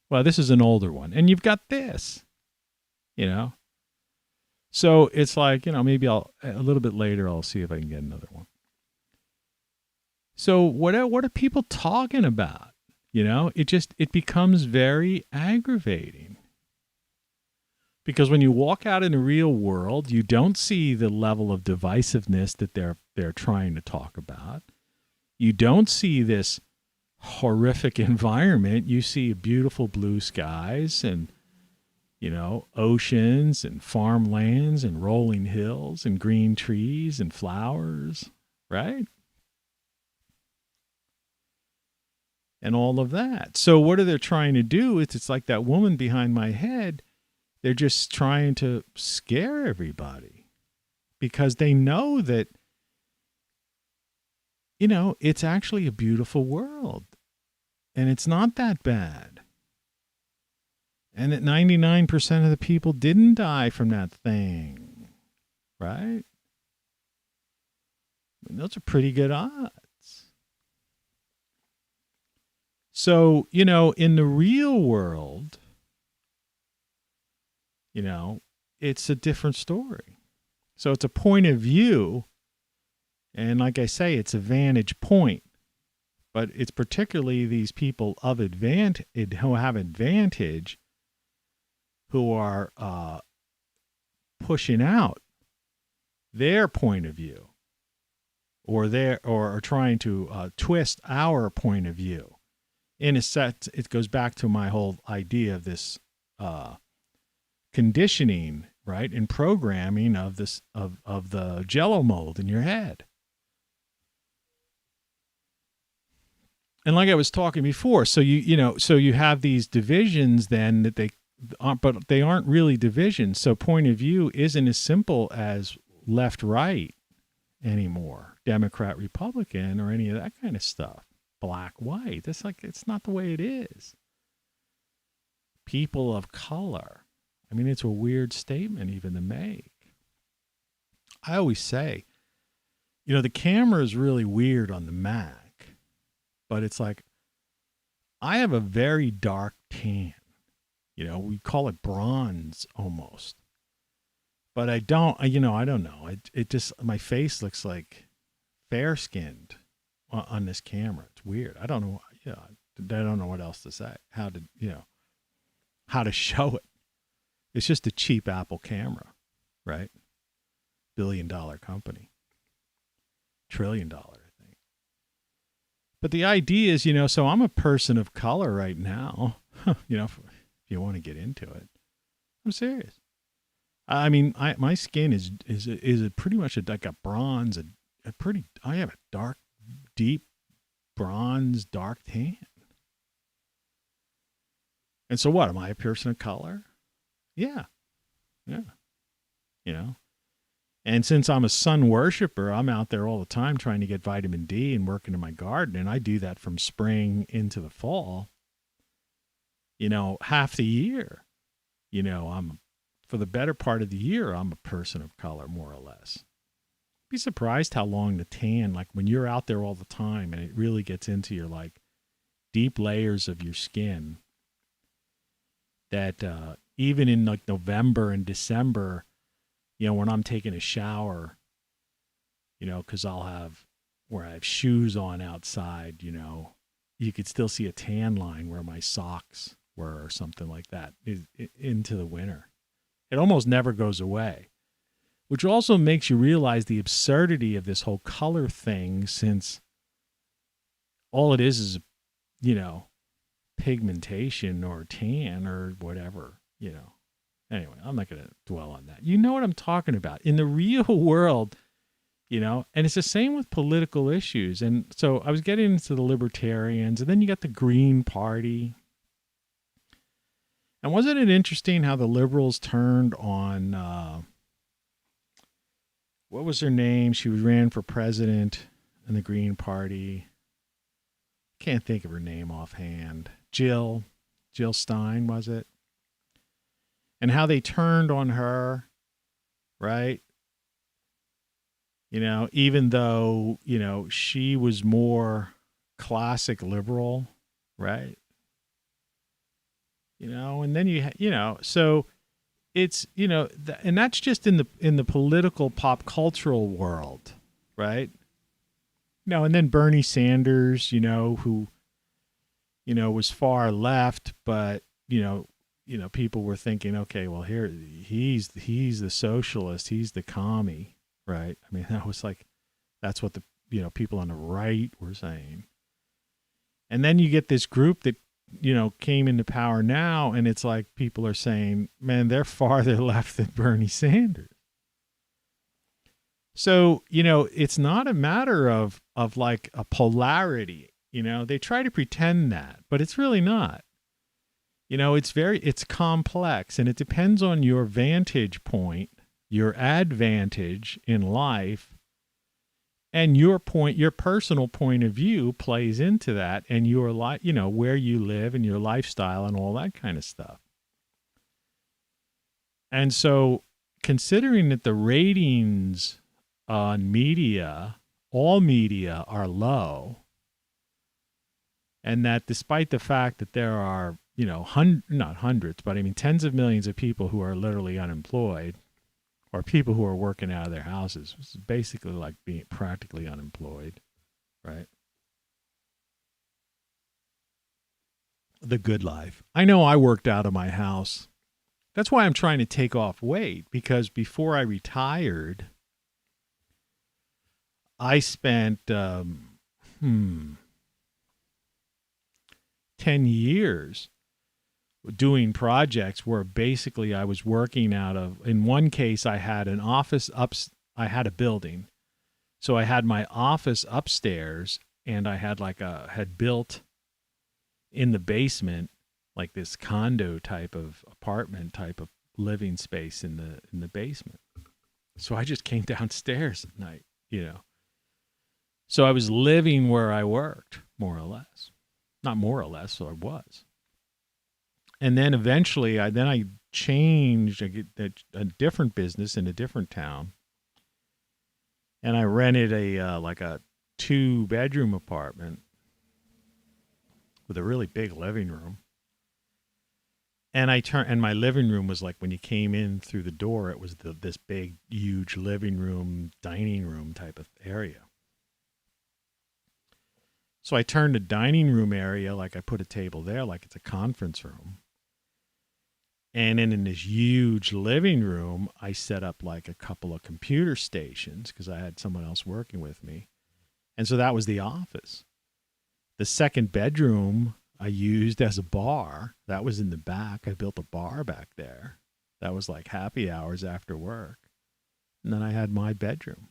Well, this is an older one. And you've got this, you know. So it's like, you know, maybe a little bit later, I'll see if I can get another one. So what are people talking about? You know, it becomes very aggravating. Because when you walk out in the real world, you don't see the level of divisiveness that they're trying to talk about. You don't see this horrific environment. You see beautiful blue skies and, you know, oceans and farmlands and rolling hills and green trees and flowers, right? And all of that. So what are they trying to do? It's like that woman behind my head. They're just trying to scare everybody because they know that, you know, it's actually a beautiful world and it's not that bad. And that 99% of the people didn't die from that thing, right? I mean, those are pretty good odds. So, you know, in the real world, you know, it's a different story. So it's a point of view. And like I say, it's a vantage point. But it's particularly these people of advantage who have advantage who are pushing out their point of view or are trying to twist our point of view. In a sense, it goes back to my whole idea of this conditioning, right, and programming of this of the Jello mold in your head. And like I was talking before, so so you have these divisions then that but they aren't really divisions. So point of view isn't as simple as left, right anymore, Democrat, Republican, or any of that kind of stuff. Black, white. It's not the way it is. People of color. I mean, it's a weird statement even to make. I always say, the camera is really weird on the Mac, but it's like, I have a very dark tan. We call it bronze almost. But I don't, I don't know. It just, my face looks like fair-skinned on this camera. It's weird. I don't know. I don't know what else to say. How to show it. It's just a cheap Apple camera, right? $1 billion company. $1 trillion, I think. But the idea is, so I'm a person of color right now. If you want to get into it, I'm serious. I mean, my skin is pretty much like a bronze, I have a dark, deep bronze, dark tan. And so what? Am I a person of color? Yeah. And since I'm a sun worshiper, I'm out there all the time trying to get vitamin D and working in my garden. And I do that from spring into the fall. Half the year, for the better part of the year, I'm a person of color, more or less. Be surprised how long the tan, like when you're out there all the time and it really gets into your like deep layers of your skin, that even in like November and December, when I'm taking a shower, because I have shoes on outside, you could still see a tan line where my socks were or something like that into the winter. It almost never goes away, which also makes you realize the absurdity of this whole color thing, since all it is, pigmentation or tan or whatever, Anyway, I'm not going to dwell on that. You know what I'm talking about. In the real world, and it's the same with political issues. And so I was getting into the libertarians, and then you got the Green Party. And wasn't it interesting how the liberals turned on, what was her name? She ran for president in the Green Party. Can't think of her name offhand. Jill Stein, was it? And how they turned on her, right? Even though, she was more classic liberal, right? And then so it's, and that's just in the political pop cultural world, right? And then Bernie Sanders, who, was far left, but, people were thinking, okay, well, here he's the socialist, he's the commie, right? I mean, that's what the people on the right were saying. And then you get this group that came into power now, and it's like people are saying, man, they're farther left than Bernie Sanders. So it's not a matter of like a polarity. They try to pretend that, but it's really not. It's complex, and it depends on your vantage point, your advantage in life, and your personal point of view plays into that, and your where you live and your lifestyle and all that kind of stuff. And so, considering that the ratings on media, all media, are low, and that despite the fact that there are not hundreds, but I mean tens of millions of people who are literally unemployed, or people who are working out of their houses, which is basically like being practically unemployed, right? The good life. I know I worked out of my house. That's why I'm trying to take off weight, because before I retired, I spent 10 years doing projects where basically I was working out of, in one case, I had an office I had a building. So I had my office upstairs, and I had had built in the basement like this condo type of apartment type of living space in the basement. So I just came downstairs at night, So I was living where I worked, more or less. Not more or less, so I was. And then eventually I changed. I get a different business in a different town. And I rented a 2-bedroom apartment with a really big living room. And and my living room was like, when you came in through the door, it was this big, huge living room, dining room type of area. So I turned the dining room area, like I put a table there, like it's a conference room. And then in this huge living room, I set up like a couple of computer stations because I had someone else working with me. And so that was the office. The second bedroom I used as a bar. That was in the back. I built a bar back there. That was like happy hours after work. And then I had my bedroom,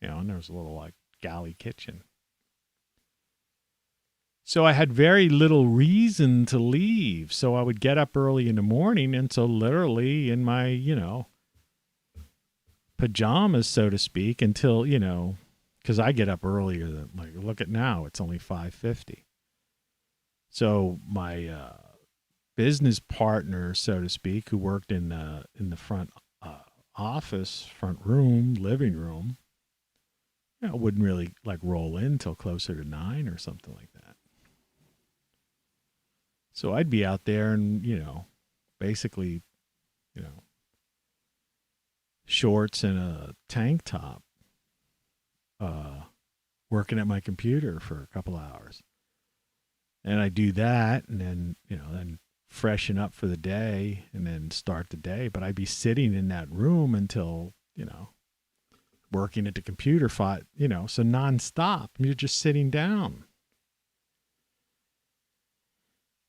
and there was a little like galley kitchen. So I had very little reason to leave. So I would get up early in the morning. And so literally in my, pajamas, so to speak, until, because I get up earlier than, like, look at now, it's only 5:50. So my business partner, so to speak, who worked in the front office, front room, living room, wouldn't really like roll in till closer to 9 or something like that. So I'd be out there and, basically, shorts and a tank top, working at my computer for a couple hours. And I do that and then, then freshen up for the day and then start the day. But I'd be sitting in that room until, working at the computer, so nonstop. You're just sitting down.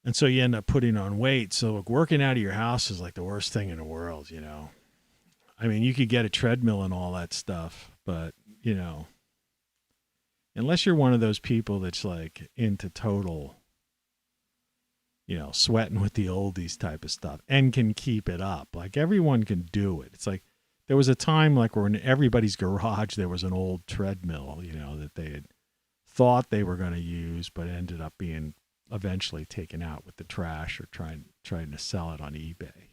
And so you end up putting on weight. So working out of your house is like the worst thing in the world, I mean, you could get a treadmill and all that stuff, but, unless you're one of those people that's like into total, sweating with the oldies type of stuff and can keep it up. Like everyone can do it. It's like there was a time like where in everybody's garage there was an old treadmill, that they had thought they were going to use, but ended up being eventually taken out with the trash or trying to sell it on eBay.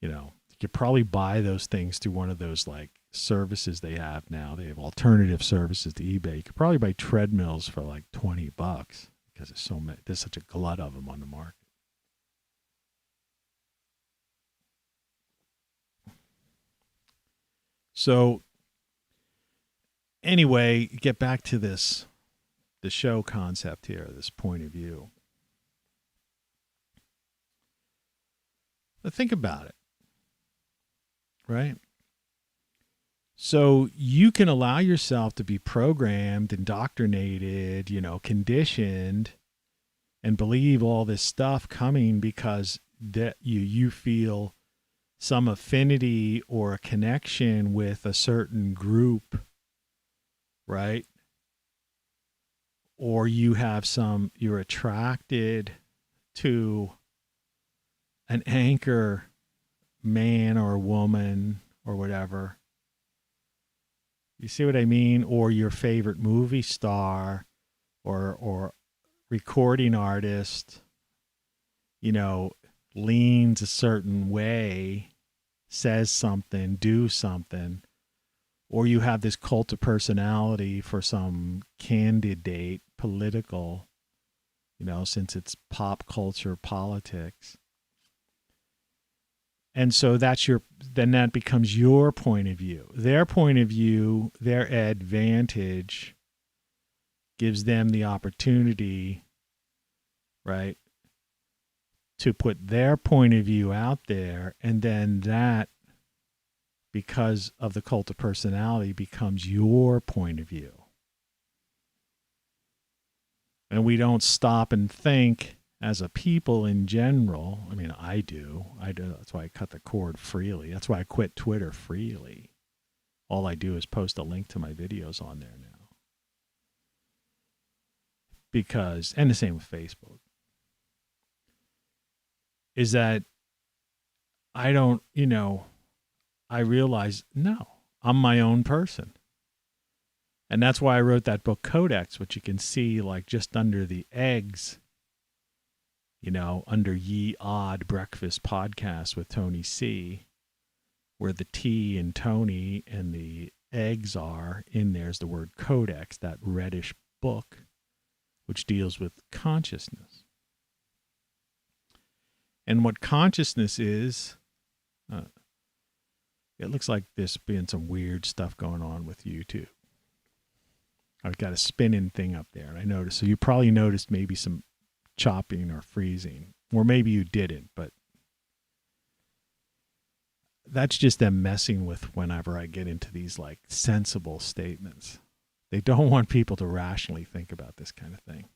You could probably buy those things through one of those like services they have now. They have alternative services to eBay. You could probably buy treadmills for like $20 because there's such a glut of them on the market. So anyway, get back to the show concept here, this point of view. But think about it, right? So you can allow yourself to be programmed, indoctrinated, conditioned, and believe all this stuff coming because that you feel some affinity or a connection with a certain group, right? Or you're attracted to an anchor man or woman or whatever. You see what I mean? Or your favorite movie star or recording artist, leans a certain way, says something, do something. Or you have this cult of personality for some candidate, political, since it's pop culture politics. And so then that becomes your point of view. Their point of view, their advantage gives them the opportunity, right, to put their point of view out there. And then that, because of the cult of personality, becomes your point of view. And we don't stop and think as a people in general. I mean, I do. That's why I cut the cord freely. That's why I quit Twitter freely. All I do is post a link to my videos on there now. because, and the same with Facebook, is that I don't, I realize, no, I'm my own person. And that's why I wrote that book, Codex, which you can see like just under the eggs, under Ye Odd Breakfast Podcast with Tony C, where the T in Tony and the eggs are, in there's the word Codex, that reddish book, which deals with consciousness. And what consciousness is, it looks like there's been some weird stuff going on with YouTube. I've got a spinning thing up there, and I noticed. So you probably noticed maybe some chopping or freezing, or maybe you didn't, but that's just them messing with whenever I get into these like sensible statements. They don't want people to rationally think about this kind of thing.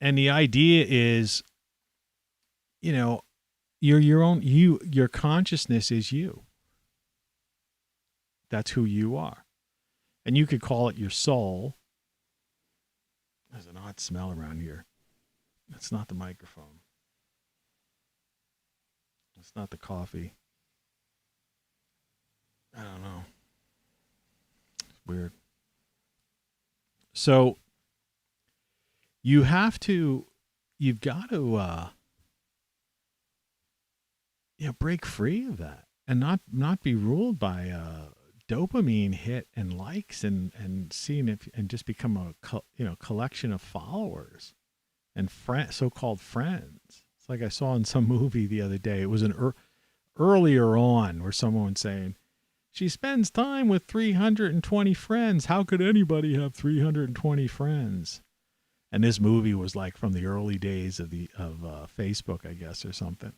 And the idea is, you're your own, your consciousness is you. That's who you are. And you could call it your soul. There's an odd smell around here. It's not the microphone. It's not the coffee. I don't know. It's weird. So you've got to break free of that and not be ruled by dopamine hit and likes and seeing if and just become a collection of followers and so-called friends. It's like I saw in some movie the other day. It was an earlier on where someone was saying, she spends time with 320 friends. How could anybody have 320 friends? And this movie was like from the early days of Facebook, I guess, or something.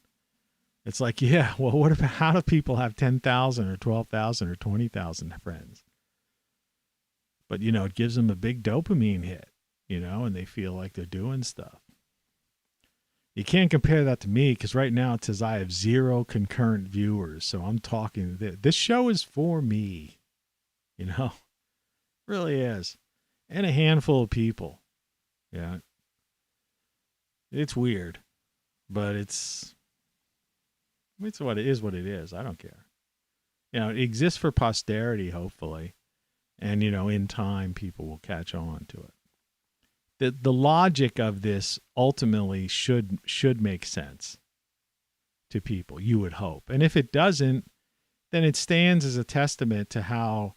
It's like, yeah, well, how do people have 10,000 or 12,000 or 20,000 friends? But, it gives them a big dopamine hit, and they feel like they're doing stuff. You can't compare that to me because right now it says I have 0 concurrent viewers. So I'm talking, this show is for me, really is. And a handful of people. Yeah. It's weird, but it's what it is. I don't care. It exists for posterity, hopefully. And, in time, people will catch on to it. The logic of this ultimately should make sense to people, you would hope. And if it doesn't, then it stands as a testament to how,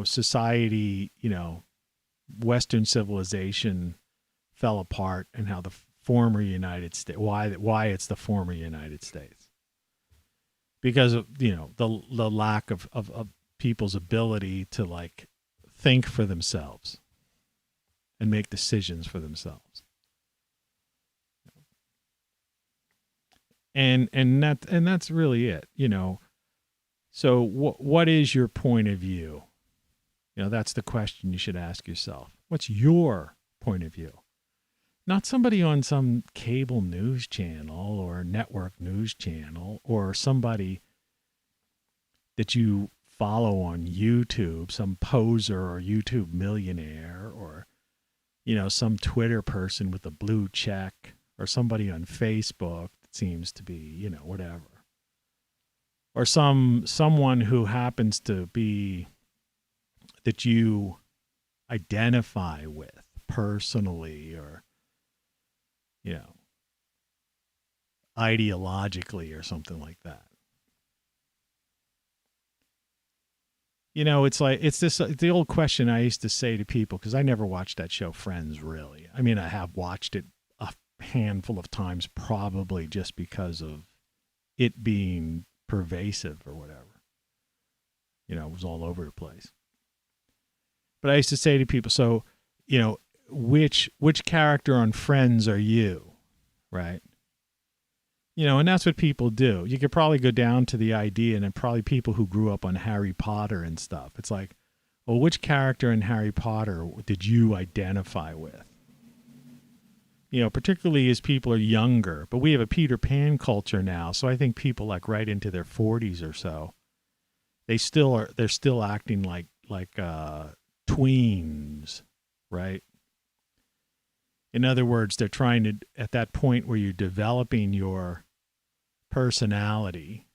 society, Western civilization fell apart and how the former United States, why it's the former United States. Because of, the lack of people's ability to like think for themselves and make decisions for themselves. And that's really it, So what is your point of view? That's the question you should ask yourself. What's your point of view? Not somebody on some cable news channel or network news channel or somebody that you follow on YouTube, some poser or YouTube millionaire or, some Twitter person with a blue check or somebody on Facebook that seems to be, whatever. Or someone who happens to be that you identify with personally or, ideologically or something like that. It's the old question I used to say to people, because I never watched that show Friends, really. I mean, I have watched it a handful of times, probably just because of it being pervasive or whatever. It was all over the place. But I used to say to people, so, which character on Friends are you, right? And that's what people do. You could probably go down to the idea, and then probably people who grew up on Harry Potter and stuff. It's like, well, which character in Harry Potter did you identify with? Particularly as people are younger. But we have a Peter Pan culture now, so I think people like right into their 40s or so, they're still acting like tweens, right? In other words, they're trying to, at that point where you're developing your personality,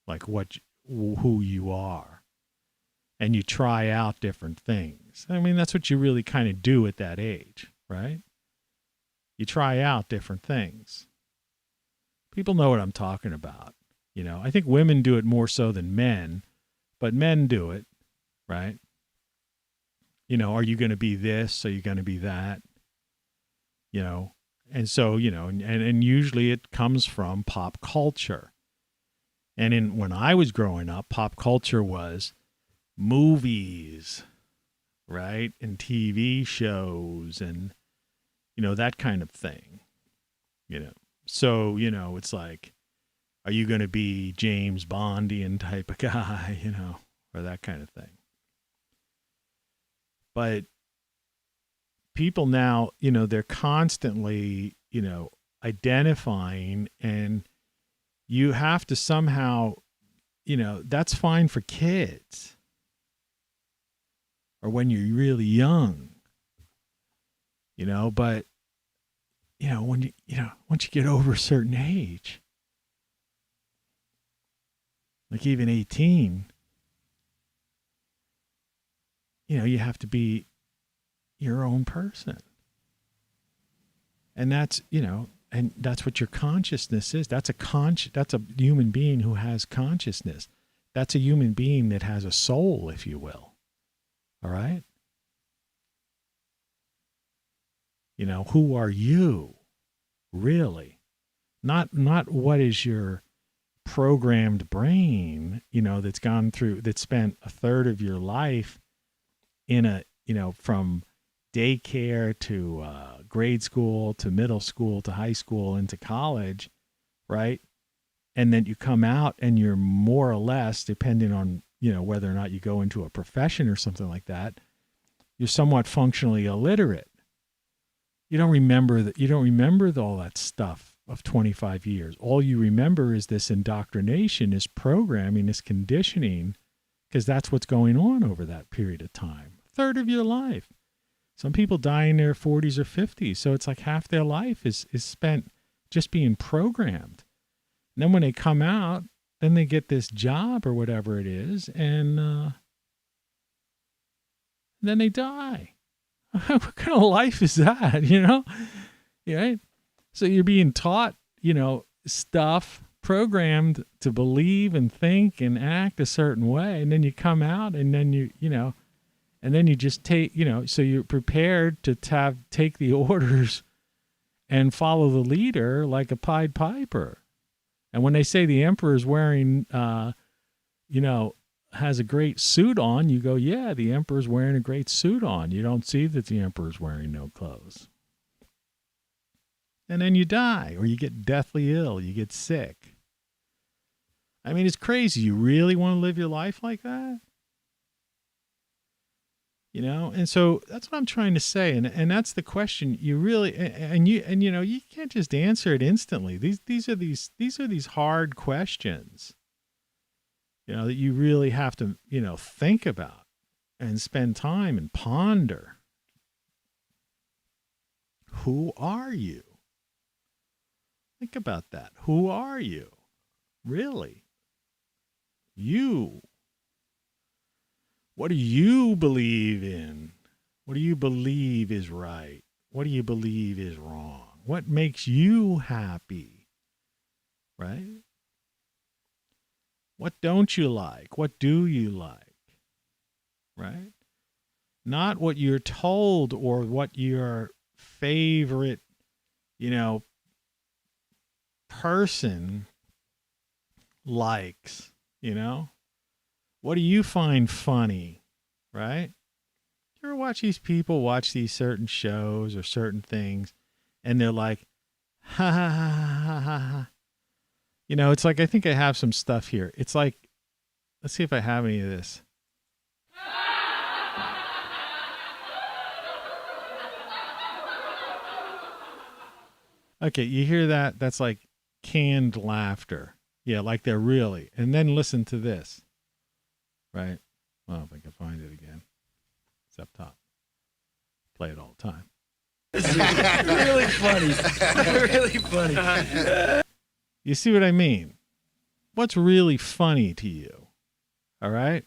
like who you are, and you try out different things. I mean, that's what you really kind of do at that age, right? You try out different things. People know what I'm talking about. I think women do it more so than men, but men do it, right? Are you going to be this? Are you going to be that? And so, and usually it comes from pop culture. And when I was growing up, pop culture was movies, right? And TV shows and, that kind of thing, So, it's like, are you going to be James Bondian type of guy, or that kind of thing. But people now, they're constantly, identifying, and you have to somehow, that's fine for kids or when you're really young, but, when once you get over a certain age, like even 18, you have to be your own person. And that's, and that's what your consciousness is. That's a human being who has consciousness. That's a human being that has a soul, if you will. All right? Who are you, really? Not what is your programmed brain, that's gone through, that spent a third of your life in a, from daycare to grade school to middle school to high school into college, right? And then you come out and you're more or less, depending on, whether or not you go into a profession or something like that, you're somewhat functionally illiterate. You don't remember all that stuff of 25 years. All you remember is this indoctrination, this programming, this conditioning, because that's what's going on over that period of time. A third of your life. Some people die in their 40s or 50s, so it's like half their life is spent just being programmed. And then when they come out, then they get this job or whatever it is, and then they die. What kind of life is that, Right? So you're being taught, stuff, programmed to believe and think and act a certain way, and then you come out, and then and then you just take, so you're prepared to take the orders and follow the leader like a Pied Piper. And when they say the emperor's wearing, has a great suit on, you go, yeah, the emperor's wearing a great suit on. You don't see that the emperor's wearing no clothes. And then you die, or you get deathly ill, you get sick. I mean, it's crazy. You really want to live your life like that? And so that's what I'm trying to say. And that's the question you really, and you can't just answer it instantly. These are these hard questions, that you really have to, think about and spend time and ponder. Who are you? Think about that. Who are you? Really? You. What do you believe in? What do you believe is right? What do you believe is wrong? What makes you happy? Right? What don't you like? What do you like? Right? Not what you're told or what your favorite, person likes, What do you find funny, right? You ever watch these people watch these certain shows or certain things, and they're like, ha ha ha ha ha ha. It's like, I think I have some stuff here. It's like, let's see if I have any of this. Okay, you hear that? That's like canned laughter. Yeah, like they're really. And then listen to this. Right? Well, if I can find it again. It's up top. Play it all the time. Really funny. Really funny. You see what I mean? What's really funny to you? All right?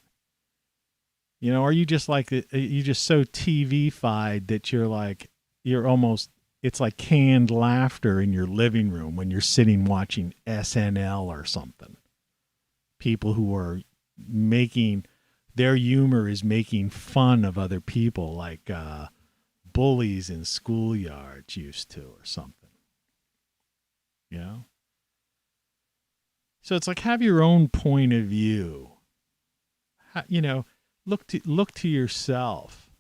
You know, are you just like, you just so TV-fied that you're almost, it's like canned laughter in your living room when you're sitting watching SNL or something. People who are their humor is making fun of other people like bullies in schoolyards used to or something. You know? So it's like, have your own point of view. You know, look to yourself.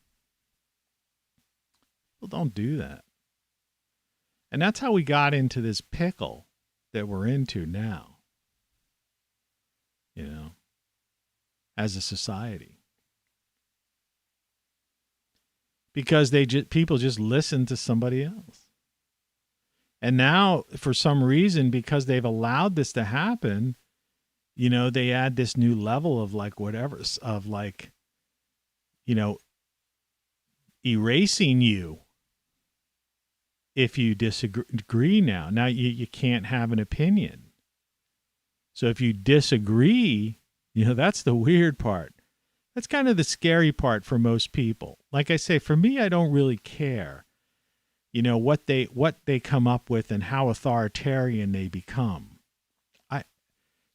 Well, don't do that. And that's how we got into this pickle that we're into now. You know, as a society. Because people just listen to somebody else. And now, for some reason, because they've allowed this to happen, you know, they add this new level of like whatever, of like, you know, erasing you if you disagree now. Now you can't have an opinion. So if you disagree, you know, that's the weird part. That's kind of the scary part for most people. Like I say, for me, I don't really care, you know, what they come up with and how authoritarian they become.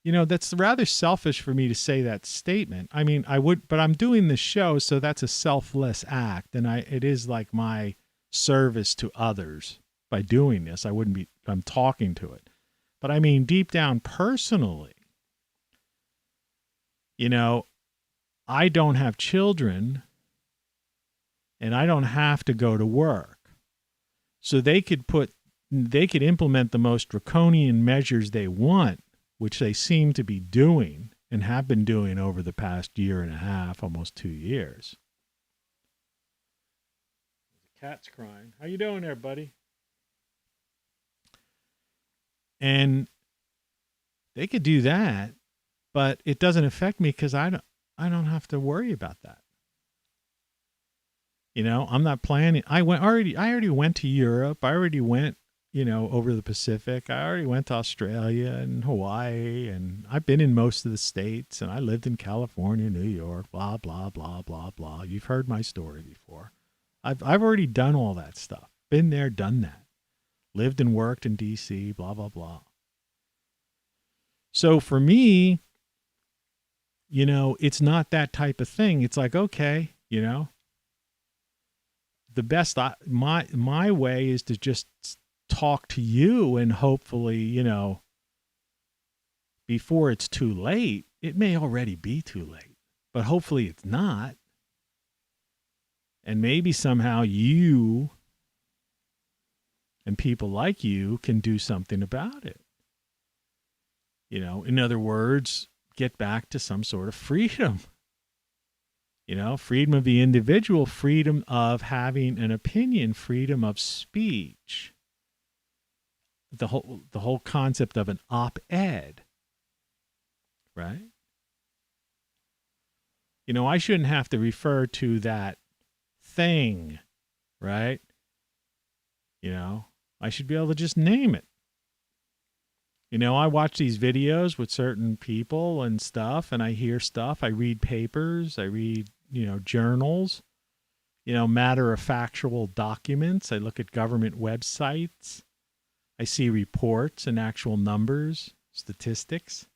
You know, that's rather selfish for me to say that statement. I mean, I would, but I'm doing this show, so that's a selfless act. And it is like my service to others by doing this. I'm talking to it. But I mean, deep down personally, you know, I don't have children and I don't have to go to work. So they could implement the most draconian measures they want, which they seem to be doing and have been doing over the past year and a half, almost 2 years. The cat's crying. How you doing there, buddy? And they could do that, but it doesn't affect me because I don't have to worry about that. You know, I'm not planning. I already went to Europe. I already went, you know, over the Pacific. I already went to Australia and Hawaii, and I've been in most of the states, and I lived in California, New York, blah, blah, blah, blah, blah. You've heard my story before. I've already done all that stuff. Been there, done that. Lived and worked in DC, blah, blah, blah. So for me, you know, it's not that type of thing. It's like, okay, you know, the best, my way is to just talk to you and hopefully, you know, before it's too late. It may already be too late, but hopefully it's not. And maybe somehow you and people like you can do something about it. You know, in other words, get back to some sort of freedom. You know, freedom of the individual, freedom of having an opinion, freedom of speech. The whole concept of an op-ed, right? You know, I shouldn't have to refer to that thing, right? You know, I should be able to just name it. You know, I watch these videos with certain people and stuff, and I hear stuff. I read papers. I read, you know, journals, you know, matter-of-factual documents. I look at government websites. I see reports and actual numbers, statistics.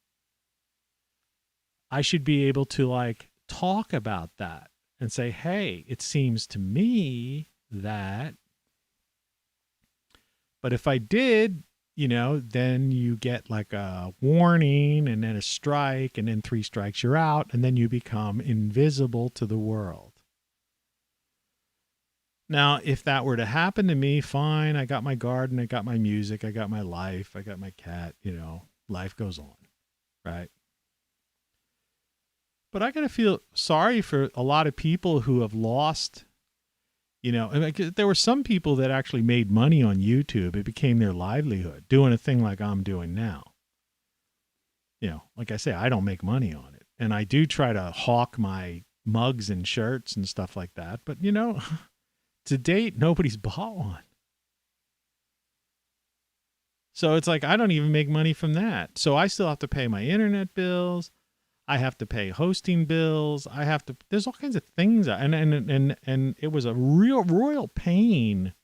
I should be able to, like, talk about that and say, hey, it seems to me that. But if I did, you know, then you get like a warning and then a strike and then 3 strikes you're out and then you become invisible to the world. Now, if that were to happen to me, fine. I got my garden, I got my music, I got my life, I got my cat, you know, life goes on, right? But I got to feel sorry for a lot of people who have lost, you know, and there were some people that actually made money on YouTube. It became their livelihood, doing a thing like I'm doing now. You know, like I say, I don't make money on it. And I do try to hawk my mugs and shirts and stuff like that. But, you know, to date, nobody's bought one. So it's like, I don't even make money from that. So I still have to pay my internet bills. I have to pay hosting bills. There's all kinds of things. And it was a real royal pain.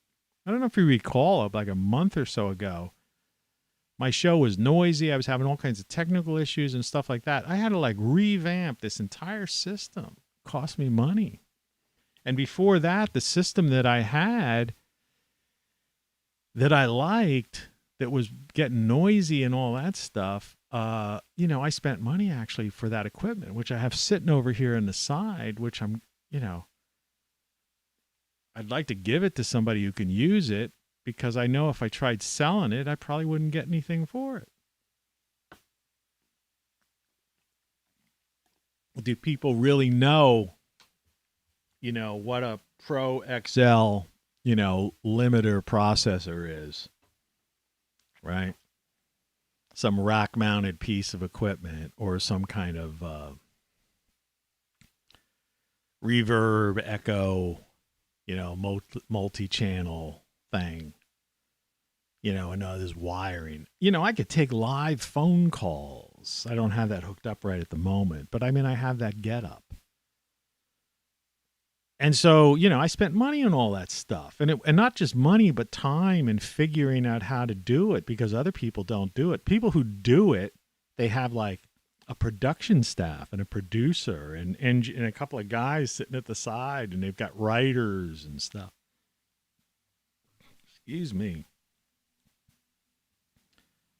I don't know if you recall, like a month or so ago, my show was noisy. I was having all kinds of technical issues and stuff like that. I had to like revamp this entire system. It cost me money. And before that, the system that I had that I liked, that was getting noisy and all that stuff, I spent money actually for that equipment, which I have sitting over here on the side, which I'm, I'd like to give it to somebody who can use it, because I know if I tried selling it, I probably wouldn't get anything for it. Do people really know, what a Pro XL, limiter processor is? Right? Some rack-mounted piece of equipment or some kind of reverb, echo, multi-channel thing, and this wiring. I could take live phone calls. I don't have that hooked up right at the moment, but I have that get up. And so, I spent money on all that stuff, and not just money, but time and figuring out how to do it, because other people don't do it. People who do it, they have like a production staff and a producer and a couple of guys sitting at the side, and they've got writers and stuff. Excuse me.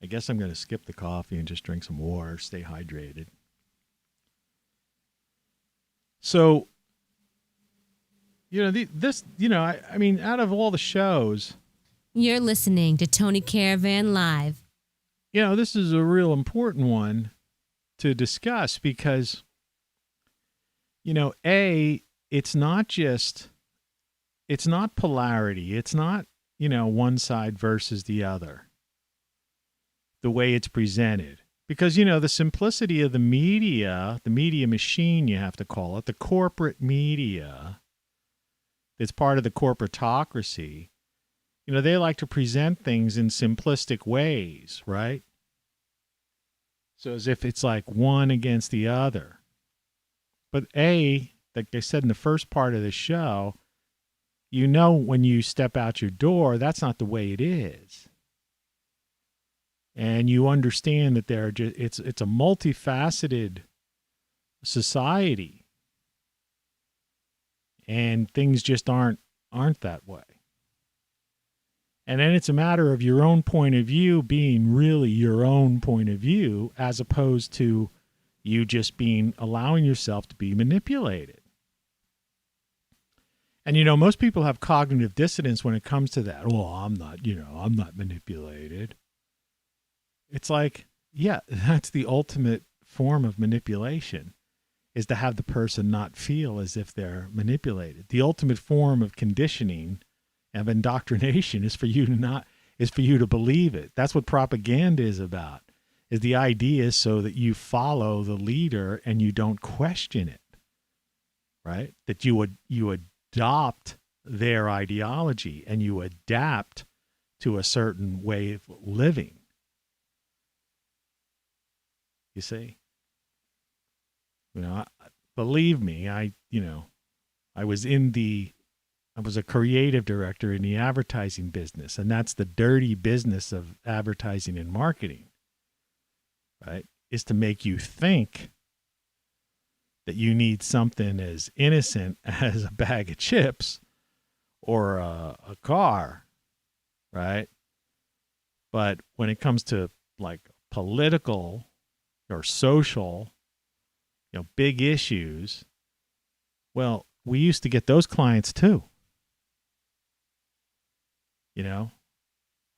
I guess I'm going to skip the coffee and just drink some water, stay hydrated. So, out of all the shows, You're listening to Tony Caravan Live. This is a real important one to discuss because, it's not polarity. It's not, one side versus the other, the way it's presented. Because, the simplicity of the media machine, you have to call it, the corporate media, it's part of the corporatocracy. They like to present things in simplistic ways, right? So as if it's like one against the other. But like I said in the first part of the show, when you step out your door, that's not the way it is. And you understand that it's a multifaceted society. And things just aren't that way. And then it's a matter of your own point of view being really your own point of view, as opposed to you just allowing yourself to be manipulated. And, most people have cognitive dissonance when it comes to that. Well, I'm not manipulated. It's like, yeah, that's the ultimate form of manipulation, is to have the person not feel as if they're manipulated. The ultimate form of conditioning, of indoctrination, is for you to believe it. That's what propaganda is about. Is the idea so that you follow the leader and you don't question it. Right? That you adopt their ideology and you adapt to a certain way of living. You see? Believe me, I was a creative director in the advertising business, and that's the dirty business of advertising and marketing, right? Is to make you think that you need something as innocent as a bag of chips or a car, right? But when it comes to like political or social, big issues, well, we used to get those clients too.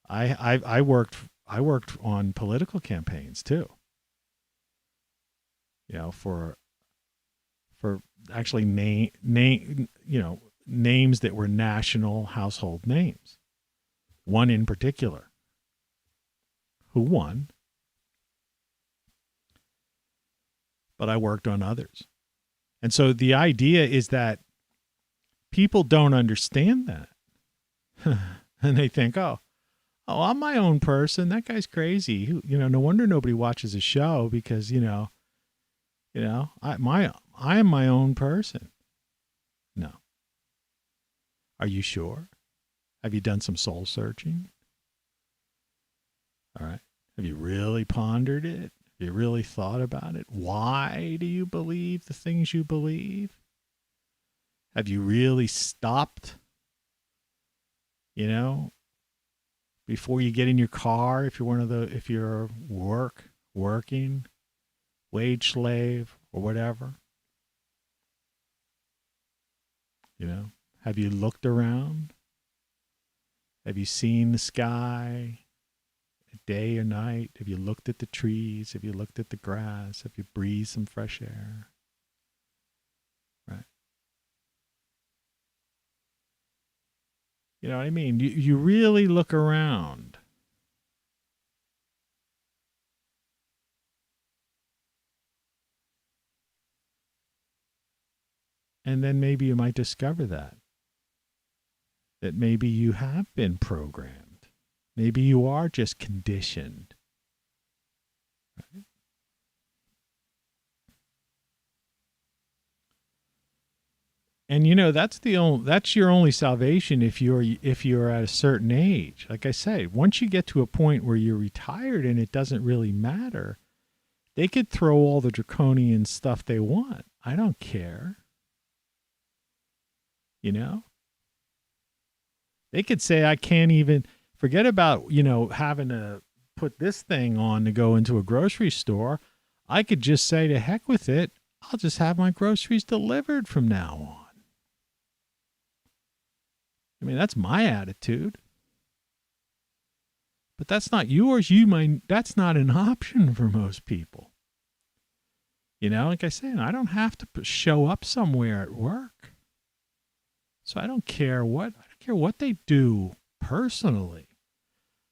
I worked on political campaigns too. For actually names that were national household names. One in particular, who won, but I worked on others. And so the idea is that people don't understand that. And they think, oh, I'm my own person. That guy's crazy. No wonder nobody watches a show because, I am my own person. No. Are you sure? Have you done some soul searching? All right. Have you really pondered it? Have you really thought about it? Why do you believe the things you believe? Have you really stopped, before you get in your car, if you're working, wage slave or whatever? Have you looked around? Have you seen the sky, day or night? Have you looked at the trees? Have you looked at the grass? Have you breathed some fresh air? Right. You know what I mean? You really look around. And then maybe you might discover that maybe you have been programmed. Maybe you are just conditioned. Right? And that's your only salvation if you're at a certain age. Like I say, once you get to a point where you're retired and it doesn't really matter, they could throw all the draconian stuff they want. I don't care. They could say I can't even forget about, having to put this thing on to go into a grocery store. I could just say to heck with it. I'll just have my groceries delivered from now on. I mean, that's my attitude. But that's not yours. That's not an option for most people. Like I said, I don't have to show up somewhere at work. So I don't care what they do personally.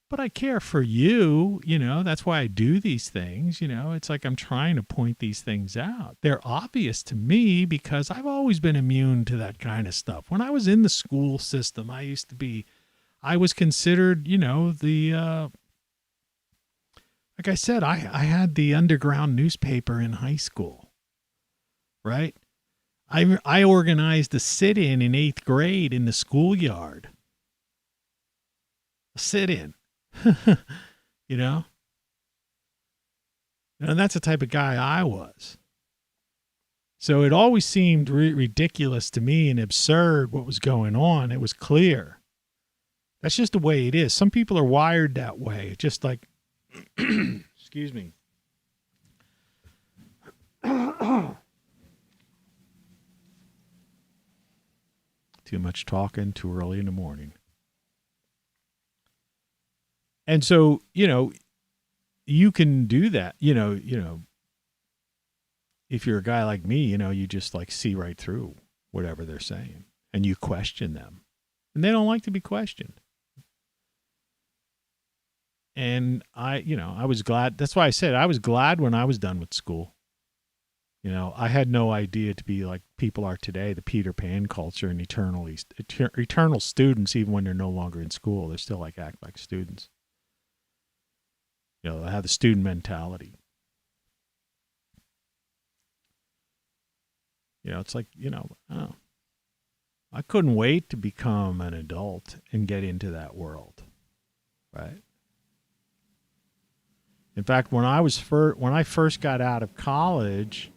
But I care for you, that's why I do these things, it's like I'm trying to point these things out. They're obvious to me because I've always been immune to that kind of stuff. When I was in the school system, I was considered, like I said, I had the underground newspaper in high school, right? I organized a sit-in in 8th grade in the schoolyard. A sit-in. And that's the type of guy I was. So it always seemed ridiculous to me and absurd what was going on. It was clear. That's just the way it is. Some people are wired that way. Just like, excuse me. Too much talking too early in the morning. And so, you can do that, if you're a guy like me, you just like see right through whatever they're saying and you question them and they don't like to be questioned. And I was glad. That's why I said I was glad when I was done with school. I had no idea to be like people are today, the Peter Pan culture and eternal students, even when they're no longer in school, they're still act like students. They have the student mentality. It's like, I couldn't wait to become an adult and get into that world. Right. In fact, when I first got out of college,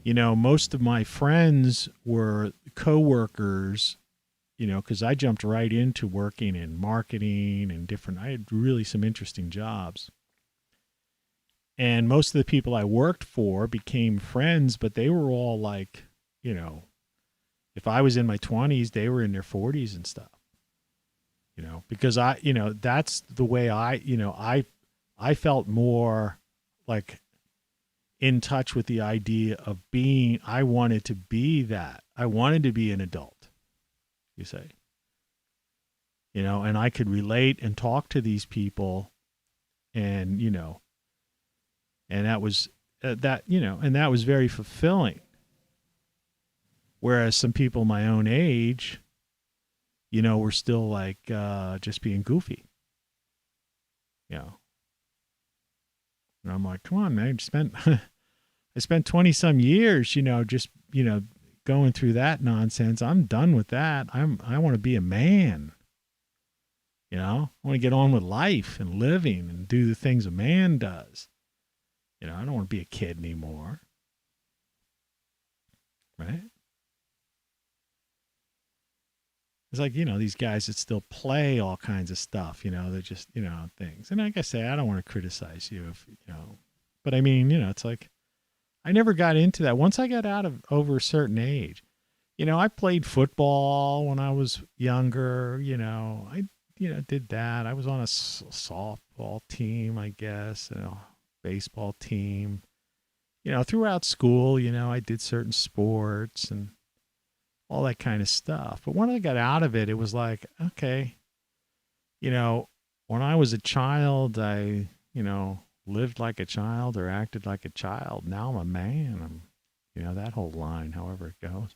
most of my friends were coworkers, because I jumped right into working in marketing and I had really some interesting jobs. And most of the people I worked for became friends, but they were all like, if I was in my 20s, they were in their 40s and stuff, because that's the way I felt more like in touch with the idea of I wanted to be that. I wanted to be an adult, you say. And I could relate and talk to these people and, and that was, and that was very fulfilling. Whereas some people my own age, you know, were still like just being goofy. You know. And I'm like, come on, man, I spent 20 some years, you know, just, you know, going through that nonsense. I'm done with that. I want to be a man. You know, I want to get on with life and living and do the things a man does. You know, I don't want to be a kid anymore. Right? It's like, you know, these guys that still play all kinds of stuff, you know, they're just, you know, things. And like I say, I don't want to criticize you if, you know, but I mean, you know, it's like, I never got into that. Once I got out of over a certain age, you know, I played football when I was younger, you know, I did that. I was on a softball team, I guess, you know, baseball team, you know, throughout school, you know, I did certain sports and all that kind of stuff. But when I got out of it, it was like, okay, you know, when I was a child, I, you know, lived like a child or acted like a child. Now I'm a man. I'm, you know, that whole line, however it goes.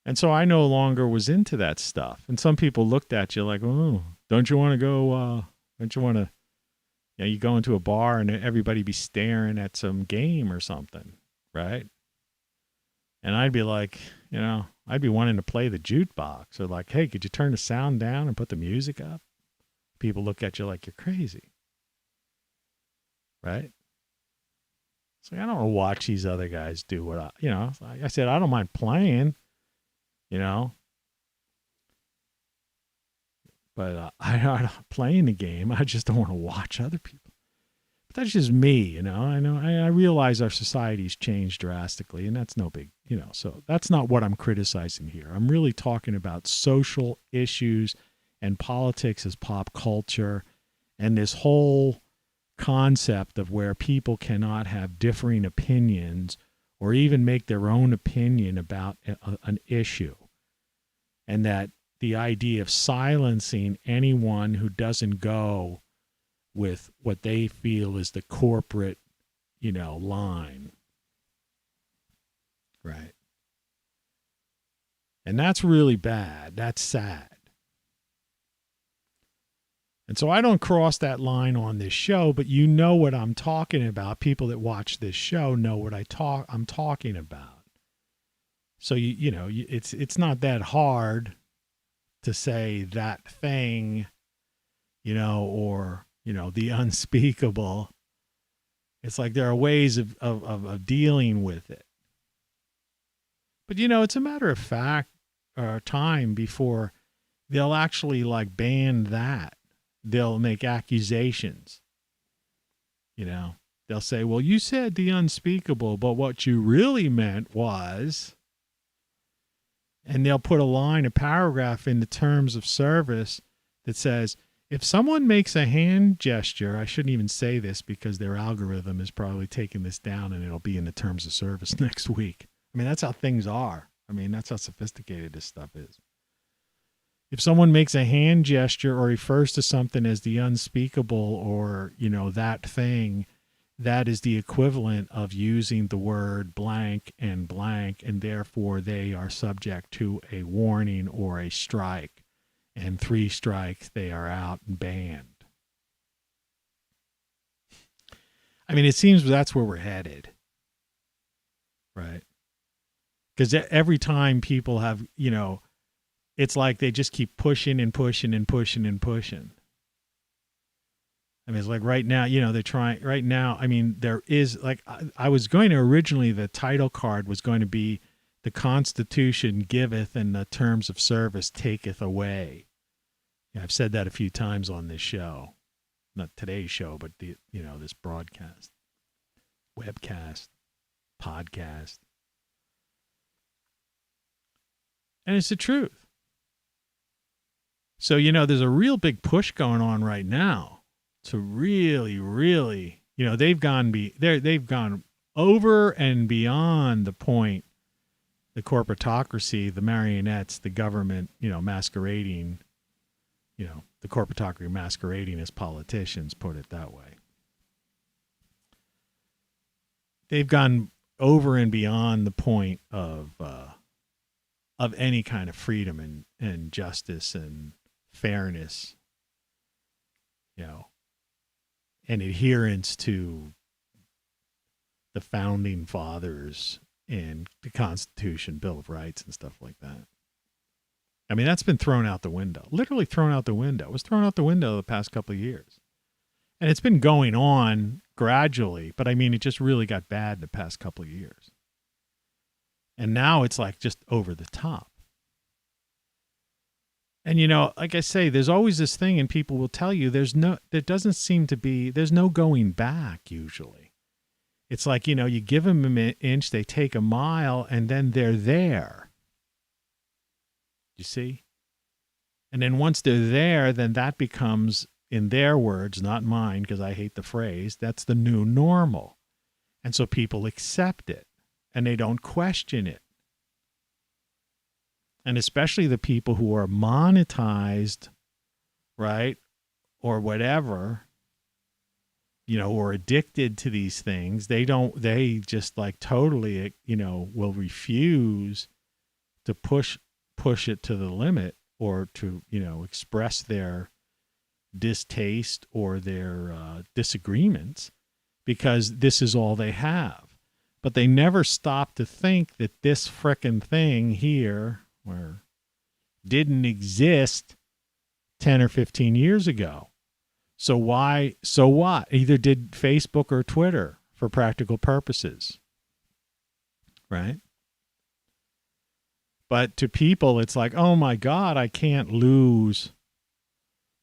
And so I no longer was into that stuff. And some people looked at you like, oh, don't you want to go, don't you want to, you know, you go into a bar and everybody be staring at some game or something, right? And I'd be like, you know, I'd be wanting to play the jukebox or like, hey, could you turn the sound down and put the music up? People look at you like you're crazy. Right? So I don't want to watch these other guys do what I, you know, like I said, I don't mind playing, you know, but I don't playing the game. I just don't want to watch other people. But that's just me, you know. I realize our society's changed drastically, and that's no big, you know. So that's not what I'm criticizing here. I'm really talking about social issues and politics as pop culture, and this whole concept of where people cannot have differing opinions or even make their own opinion about an issue, and that the idea of silencing anyone who doesn't go with what they feel is the corporate, you know, line. Right. And that's really bad. That's sad. And so I don't cross that line on this show, but you know what I'm talking about. People that watch this show know what I'm talking about. So you know, it's not that hard to say that thing, you know, or, you know, the unspeakable. It's like there are ways of dealing with it. But, you know, it's a matter of fact or time before they'll actually like ban that. They'll make accusations. You know, they'll say, well, you said the unspeakable, but what you really meant was, and they'll put a paragraph in the terms of service that says, if someone makes a hand gesture, I shouldn't even say this because their algorithm is probably taking this down and it'll be in the terms of service next week. I mean, that's how things are. I mean, that's how sophisticated this stuff is. If someone makes a hand gesture or refers to something as the unspeakable or, you know, that thing, that is the equivalent of using the word blank, and therefore they are subject to a warning or a strike. And 3 strikes, they are out and banned. I mean, it seems that's where we're headed. Right? Because every time people have, you know, it's like they just keep pushing and pushing and pushing and pushing. I mean, it's like right now, you know, they're trying right now. I mean, there is like, I was going to originally, the title card was going to be the Constitution giveth and the terms of service taketh away. Yeah, I've said that a few times on this show, not today's show, but the, you know, this broadcast, webcast, podcast. And it's the truth. So, you know, there's a real big push going on right now to really, really, you know, they've gone over and beyond the point, the corporatocracy, the marionettes, the government, you know, masquerading, you know, the corporatocracy masquerading as politicians, put it that way. They've gone over and beyond the point of any kind of freedom and justice and fairness, and adherence to the founding fathers and the Constitution, Bill of Rights and stuff like that. I mean, that's been thrown out the window, literally thrown out the window. It was thrown out the window the past couple of years. And it's been going on gradually, but I mean, it just really got bad the past couple of years. And now it's like just over the top. And, like I say, there's always this thing, and people will tell you there's no going back usually. It's like, you give them an inch, they take a mile, and then they're there. You see? And then once they're there, then that becomes, in their words, not mine, because I hate the phrase, that's the new normal. And so people accept it, and they don't question it. And especially the people who are monetized, right, or whatever, or addicted to these things, they just like totally, will refuse to push it to the limit or to, express their distaste or their disagreements, because this is all they have. But they never stop to think that this frickin' thing here didn't exist 10 or 15 years ago. So what? Either did Facebook or Twitter for practical purposes, right? But to people, it's like, oh my God, I can't lose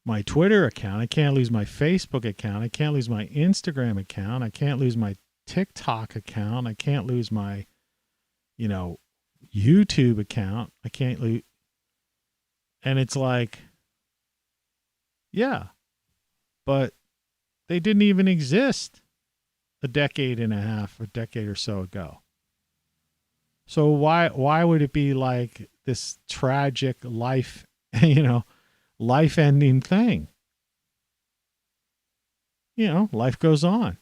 my Twitter account. I can't lose my Facebook account. I can't lose my Instagram account. I can't lose my TikTok account. I can't lose my, YouTube account. I can't lose. And it's like, yeah, but they didn't even exist a decade or so ago. So why would it be like this tragic life, life-ending thing? Life goes on.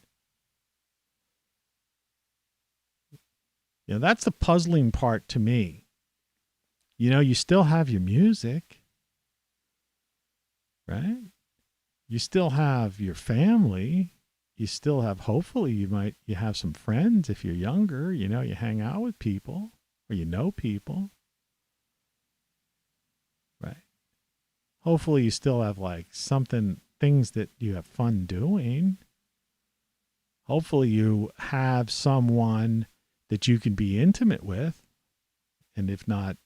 That's the puzzling part to me. You still have your music, right? You still have your family. You still have, hopefully you have some friends if you're younger, you hang out with people or people, right? Hopefully you still have like things that you have fun doing. Hopefully you have someone that you can be intimate with. And if not,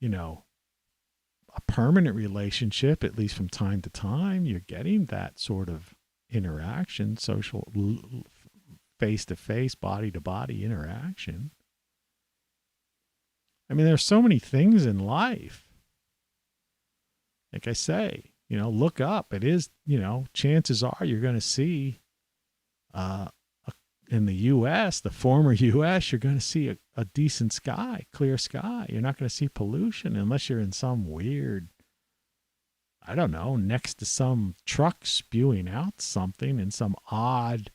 a permanent relationship, at least from time to time, you're getting that sort of interaction, social, face-to-face, body-to-body interaction. I mean, there's so many things in life. Like I say, look up. It is, chances are you're going to see, in the U.S., the former U.S., you're going to see a decent sky, clear sky. You're not going to see pollution unless you're in some weird, I don't know, next to some truck spewing out something in some odd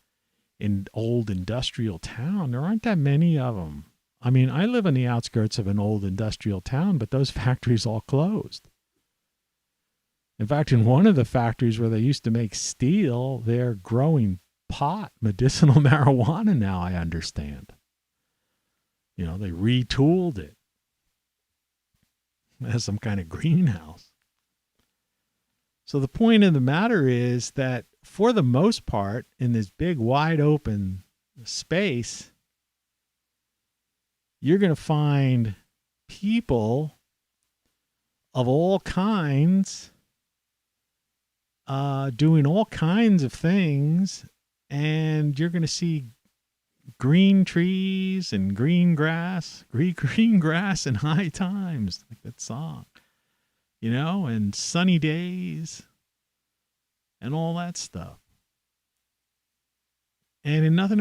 old industrial town. There aren't that many of them. I mean, I live on the outskirts of an old industrial town, but those factories all closed. In fact, in one of the factories where they used to make steel, they're growing medicinal marijuana now, I understand. They retooled it as some kind of greenhouse. So the point of the matter is that for the most part, in this big, wide open space, you're going to find people of all kinds doing all kinds of things. And you're going to see green trees and green grass in high times, like that song, and sunny days and all that stuff. And none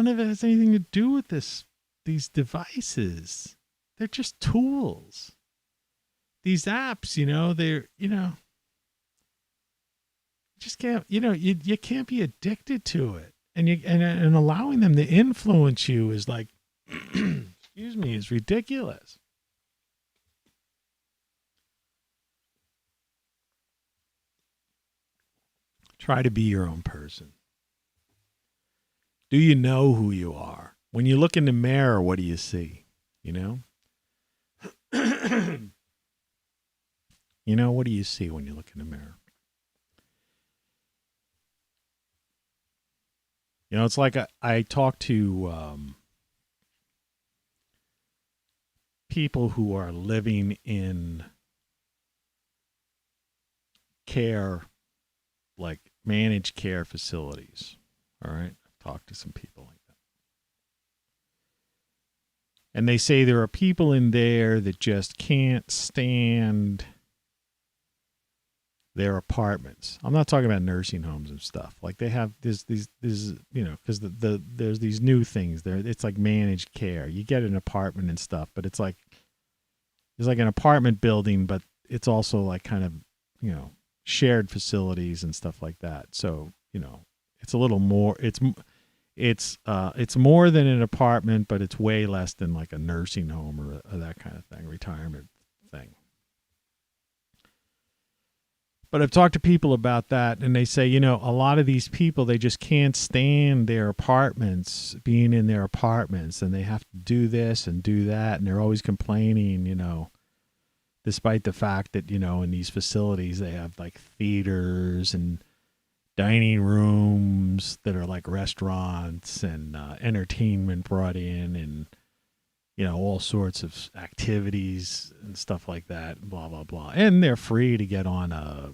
of it has anything to do with these devices. They're just tools. These apps, they're, just can't, you can't be addicted to it. and allowing them to influence you is like, excuse me, is ridiculous. Try to be your own person. Do you know who you are? When you look in the mirror, what do you see? You know? You know, what do you see when you look in the mirror? You know, it's like I talk to people who are living in care, like managed care facilities. All right. I've talked to some people like that. And they say there are people in there that just can't stand their apartments. I'm not talking about nursing homes and stuff. Like they have these you know, because there's these new things there. It's like managed care. You get an apartment and stuff, but it's like an apartment building, but it's also like kind of, you know, shared facilities and stuff like that. So, you know, it's a little more. It's more than an apartment, but it's way less than like a nursing home or that kind of thing, retirement thing. But I've talked to people about that, and they say, you know, a lot of these people, they just can't stand their apartments, being in their apartments, and they have to do this and do that, and they're always complaining, you know, despite the fact that, you know, in these facilities, they have like theaters and dining rooms that are like restaurants and entertainment brought in and, you know, all sorts of activities and stuff like that, blah, blah, blah. And they're free to get on a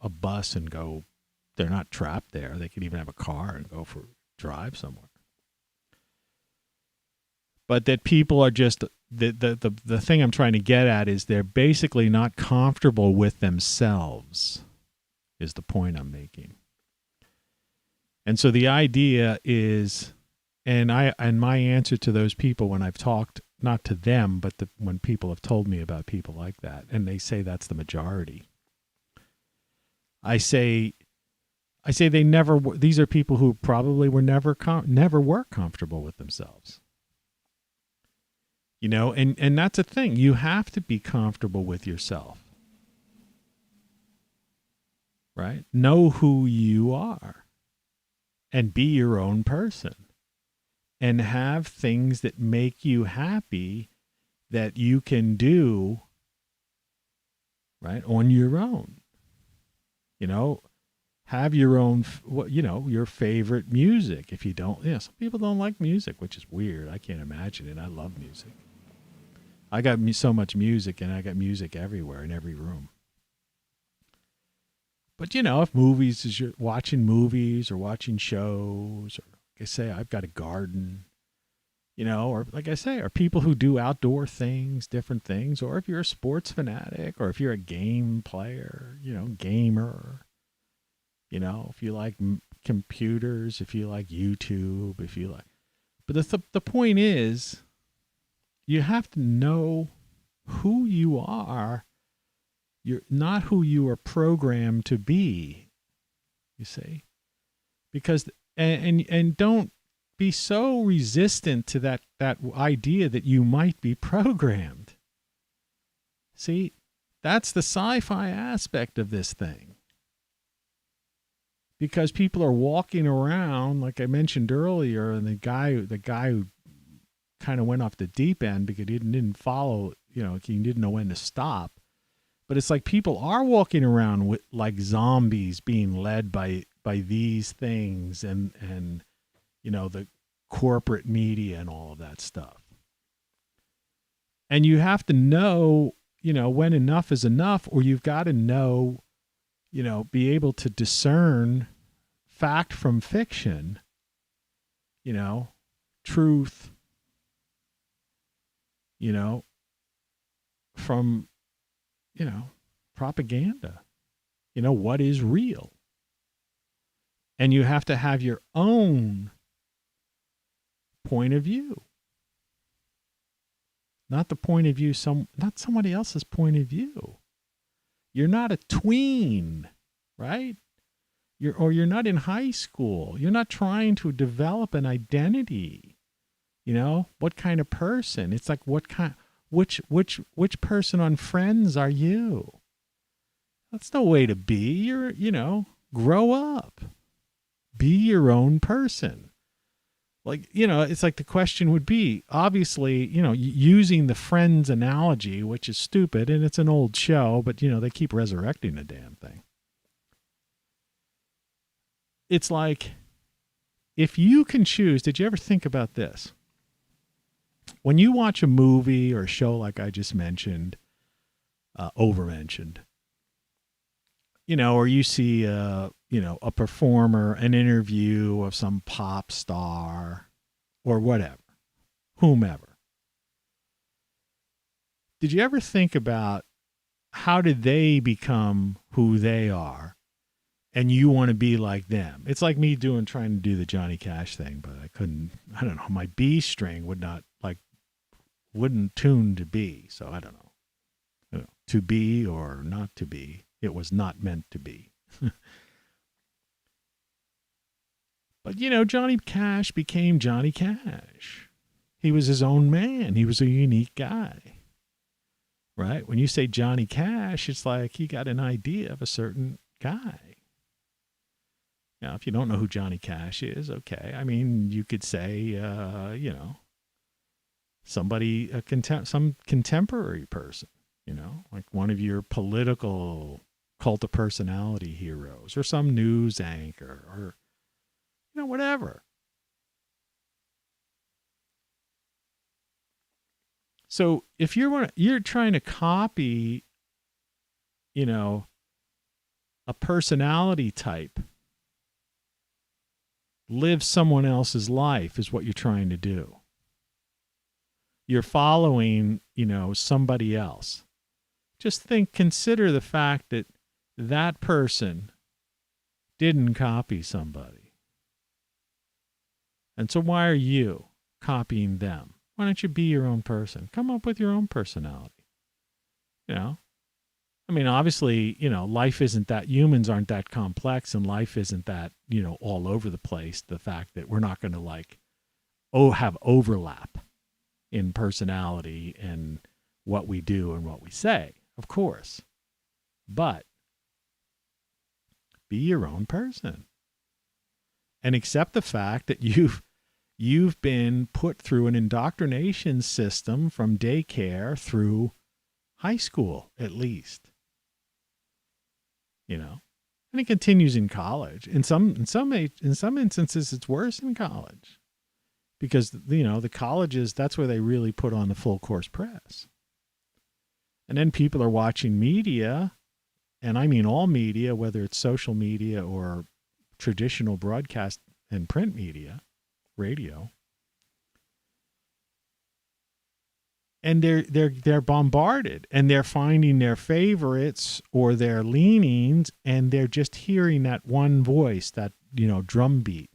bus and go. They're not trapped there. They could even have a car and go for a drive somewhere. But that people are just, the thing I'm trying to get at is they're basically not comfortable with themselves, is the point I'm making. And so the idea is, and my answer to those people when I've talked, not to them, but when people have told me about people like that, and they say that's the majority, I say they never. These are people who probably were never were comfortable with themselves. You know, and that's a thing. You have to be comfortable with yourself, right? Know who you are, and be your own person. And have things that make you happy that you can do, right, on your own. You know, have your own, you know, your favorite music. If you don't, yeah, some people don't like music, which is weird. I can't imagine it. I love music. I got so much music, and I got music everywhere in every room. But, you know, if movies is you're watching movies or watching shows, or like I say, I've got a garden, you know, or like I say, or people who do outdoor things, different things, or if you're a sports fanatic, or if you're a game player, you know, gamer, you know, if you like computers, if you like YouTube, if you like, but the point is, you have to know who you are. You're not who you are programmed to be, you see, because, and don't be so resistant to that idea that you might be programmed. See, that's the sci-fi aspect of this thing. Because people are walking around, like I mentioned earlier, and the guy who kind of went off the deep end because he didn't follow, you know, he didn't know when to stop. But it's like people are walking around with like zombies being led by these things and you know, the corporate media and all of that stuff. And you have to know, you know, when enough is enough, or you've got to know, you know, be able to discern fact from fiction, you know, truth, you know, from, you know, propaganda, you know, what is real. And you have to have your own point of view. Not the point of view, not somebody else's point of view. You're not a tween, right? You're not in high school. You're not trying to develop an identity. You know, what kind of person? It's like which person on Friends are you? That's no way to be. Grow up. Be your own person. Like, it's like the question would be, obviously, using the Friends analogy, which is stupid, and it's an old show, but, they keep resurrecting the damn thing. It's like, if you can choose, did you ever think about this? When you watch a movie or a show like I just mentioned, over-mentioned, or you see a performer, an interview of some pop star or whatever, whomever. Did you ever think about how did they become who they are and you want to be like them? It's like me trying to do the Johnny Cash thing, but I couldn't, I don't know, my B string wouldn't tune to B. So I don't know, to be or not to be. It was not meant to be. But, Johnny Cash became Johnny Cash. He was his own man. He was a unique guy. Right? When you say Johnny Cash, it's like you got an idea of a certain guy. Now, if you don't know who Johnny Cash is, okay. I mean, you could say, somebody, some contemporary person, like one of your political cult of personality heroes or some news anchor or, whatever. So if you're trying to copy, a personality type, live someone else's life is what you're trying to do. You're following, somebody else. Just consider the fact that that person didn't copy somebody. And so why are you copying them? Why don't you be your own person? Come up with your own personality. I mean, obviously, life isn't that, humans aren't that complex, and life isn't that, all over the place. The fact that we're not going to have overlap in personality and what we do and what we say, of course. But be your own person and accept the fact that you've been put through an indoctrination system from daycare through high school, at least. And it continues in college. In some instances, it's worse in college because, the colleges, that's where they really put on the full course press. And then people are watching media, and I mean all media, whether it's social media or traditional broadcast and print media, radio. And they're bombarded, and they're finding their favorites or their leanings, and they're just hearing that one voice, that, drumbeat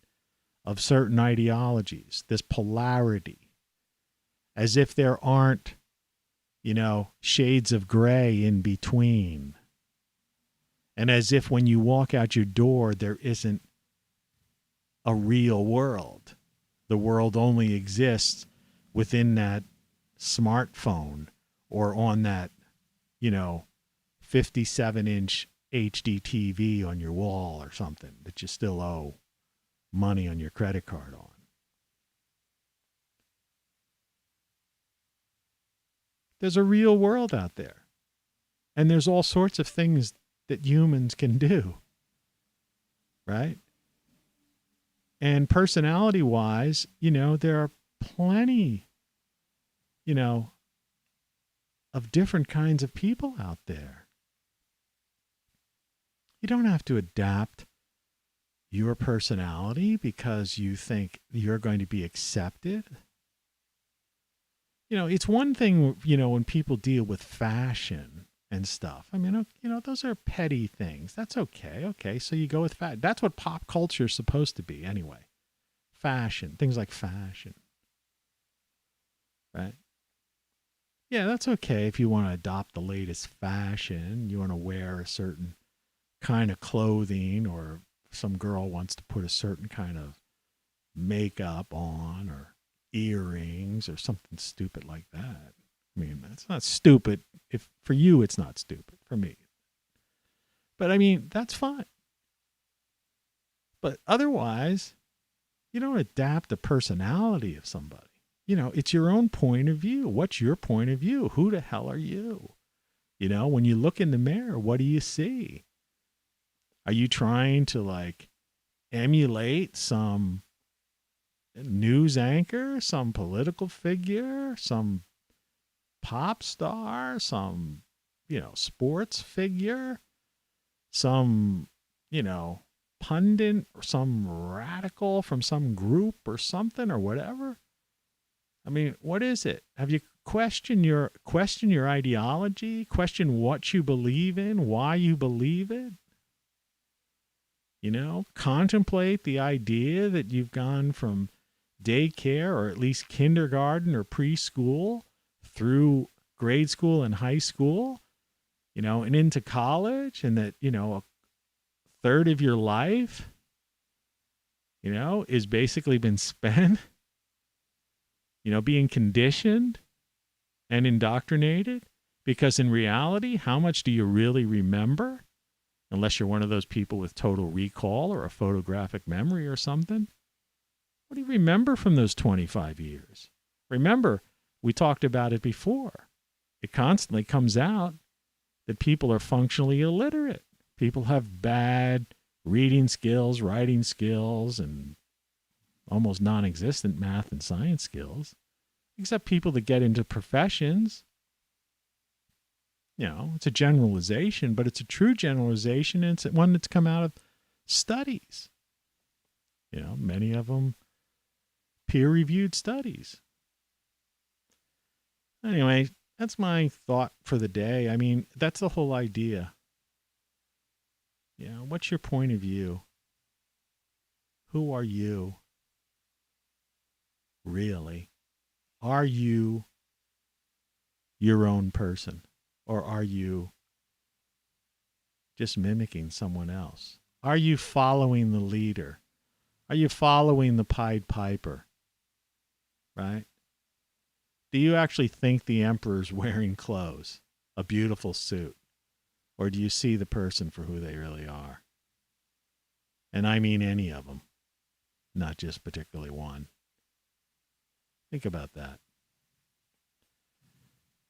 of certain ideologies, this polarity, as if there aren't, shades of gray in between. And as if when you walk out your door, there isn't a real world. The world only exists within that smartphone or on that, 57-inch HD TV on your wall or something that you still owe money on your credit card on. There's a real world out there. And there's all sorts of things that humans can do. Right? And personality-wise, there are plenty, of different kinds of people out there. You don't have to adapt your personality because you think you're going to be accepted. It's one thing, when people deal with fashion and stuff. I mean, those are petty things. That's okay. Okay, so you go with fashion. That's what pop culture is supposed to be anyway. Fashion, things like fashion. Right? Yeah, that's okay if you want to adopt the latest fashion. You want to wear a certain kind of clothing or some girl wants to put a certain kind of makeup on or earrings or something stupid like that. I mean, it's not stupid. If for you, it's not stupid. For me. But I mean, that's fine. But otherwise, you don't adapt the personality of somebody. You know, it's your own point of view. What's your point of view? Who the hell are you? You know, when you look in the mirror, what do you see? Are you trying to like emulate some news anchor, some political figure, some pop star, some, you know, sports figure, some, you know, pundit or some radical from some group or something or whatever? I mean, what is it? Have you questioned your ideology, question what you believe in, why you believe it? You know, contemplate the idea that you've gone from daycare or at least kindergarten or preschool through grade school and high school, you know, and into college, and that, you know, a third of your life, you know, is basically been spent, you know, being conditioned and indoctrinated. Because in reality, how much do you really remember? Unless you're one of those people with total recall or a photographic memory or something. What do you remember from those 25 years? Remember, we talked about it before. It constantly comes out that people are functionally illiterate. People have bad reading skills, writing skills, and almost non-existent math and science skills, except people that get into professions. You know, it's a generalization, but it's a true generalization, and it's one that's come out of studies. You know, many of them peer-reviewed studies. Anyway, that's my thought for the day. I mean, that's the whole idea. You know, what's your point of view? Who are you? Really? Are you your own person? Or are you just mimicking someone else? Are you following the leader? Are you following the Pied Piper? Right? Do you actually think the emperor's wearing clothes, a beautiful suit? Or do you see the person for who they really are? And I mean any of them, not just particularly one. Think about that.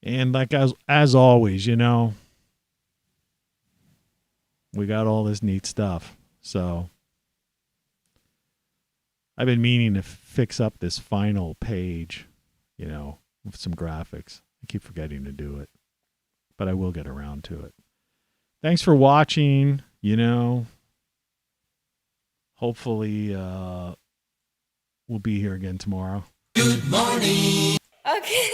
And like as always, you know, we got all this neat stuff. So I've been meaning to fix up this final page, you know, with some graphics. I keep forgetting to do it, but I will get around to it. Thanks for watching. You know, hopefully we'll be here again tomorrow. Good morning. Okay.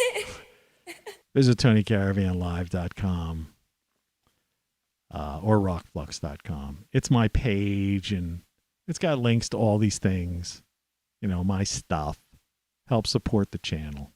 Visit TonyCaravanLive.com or rockflux.com. It's my page, and it's got links to all these things. You know, my stuff. Help support the channel.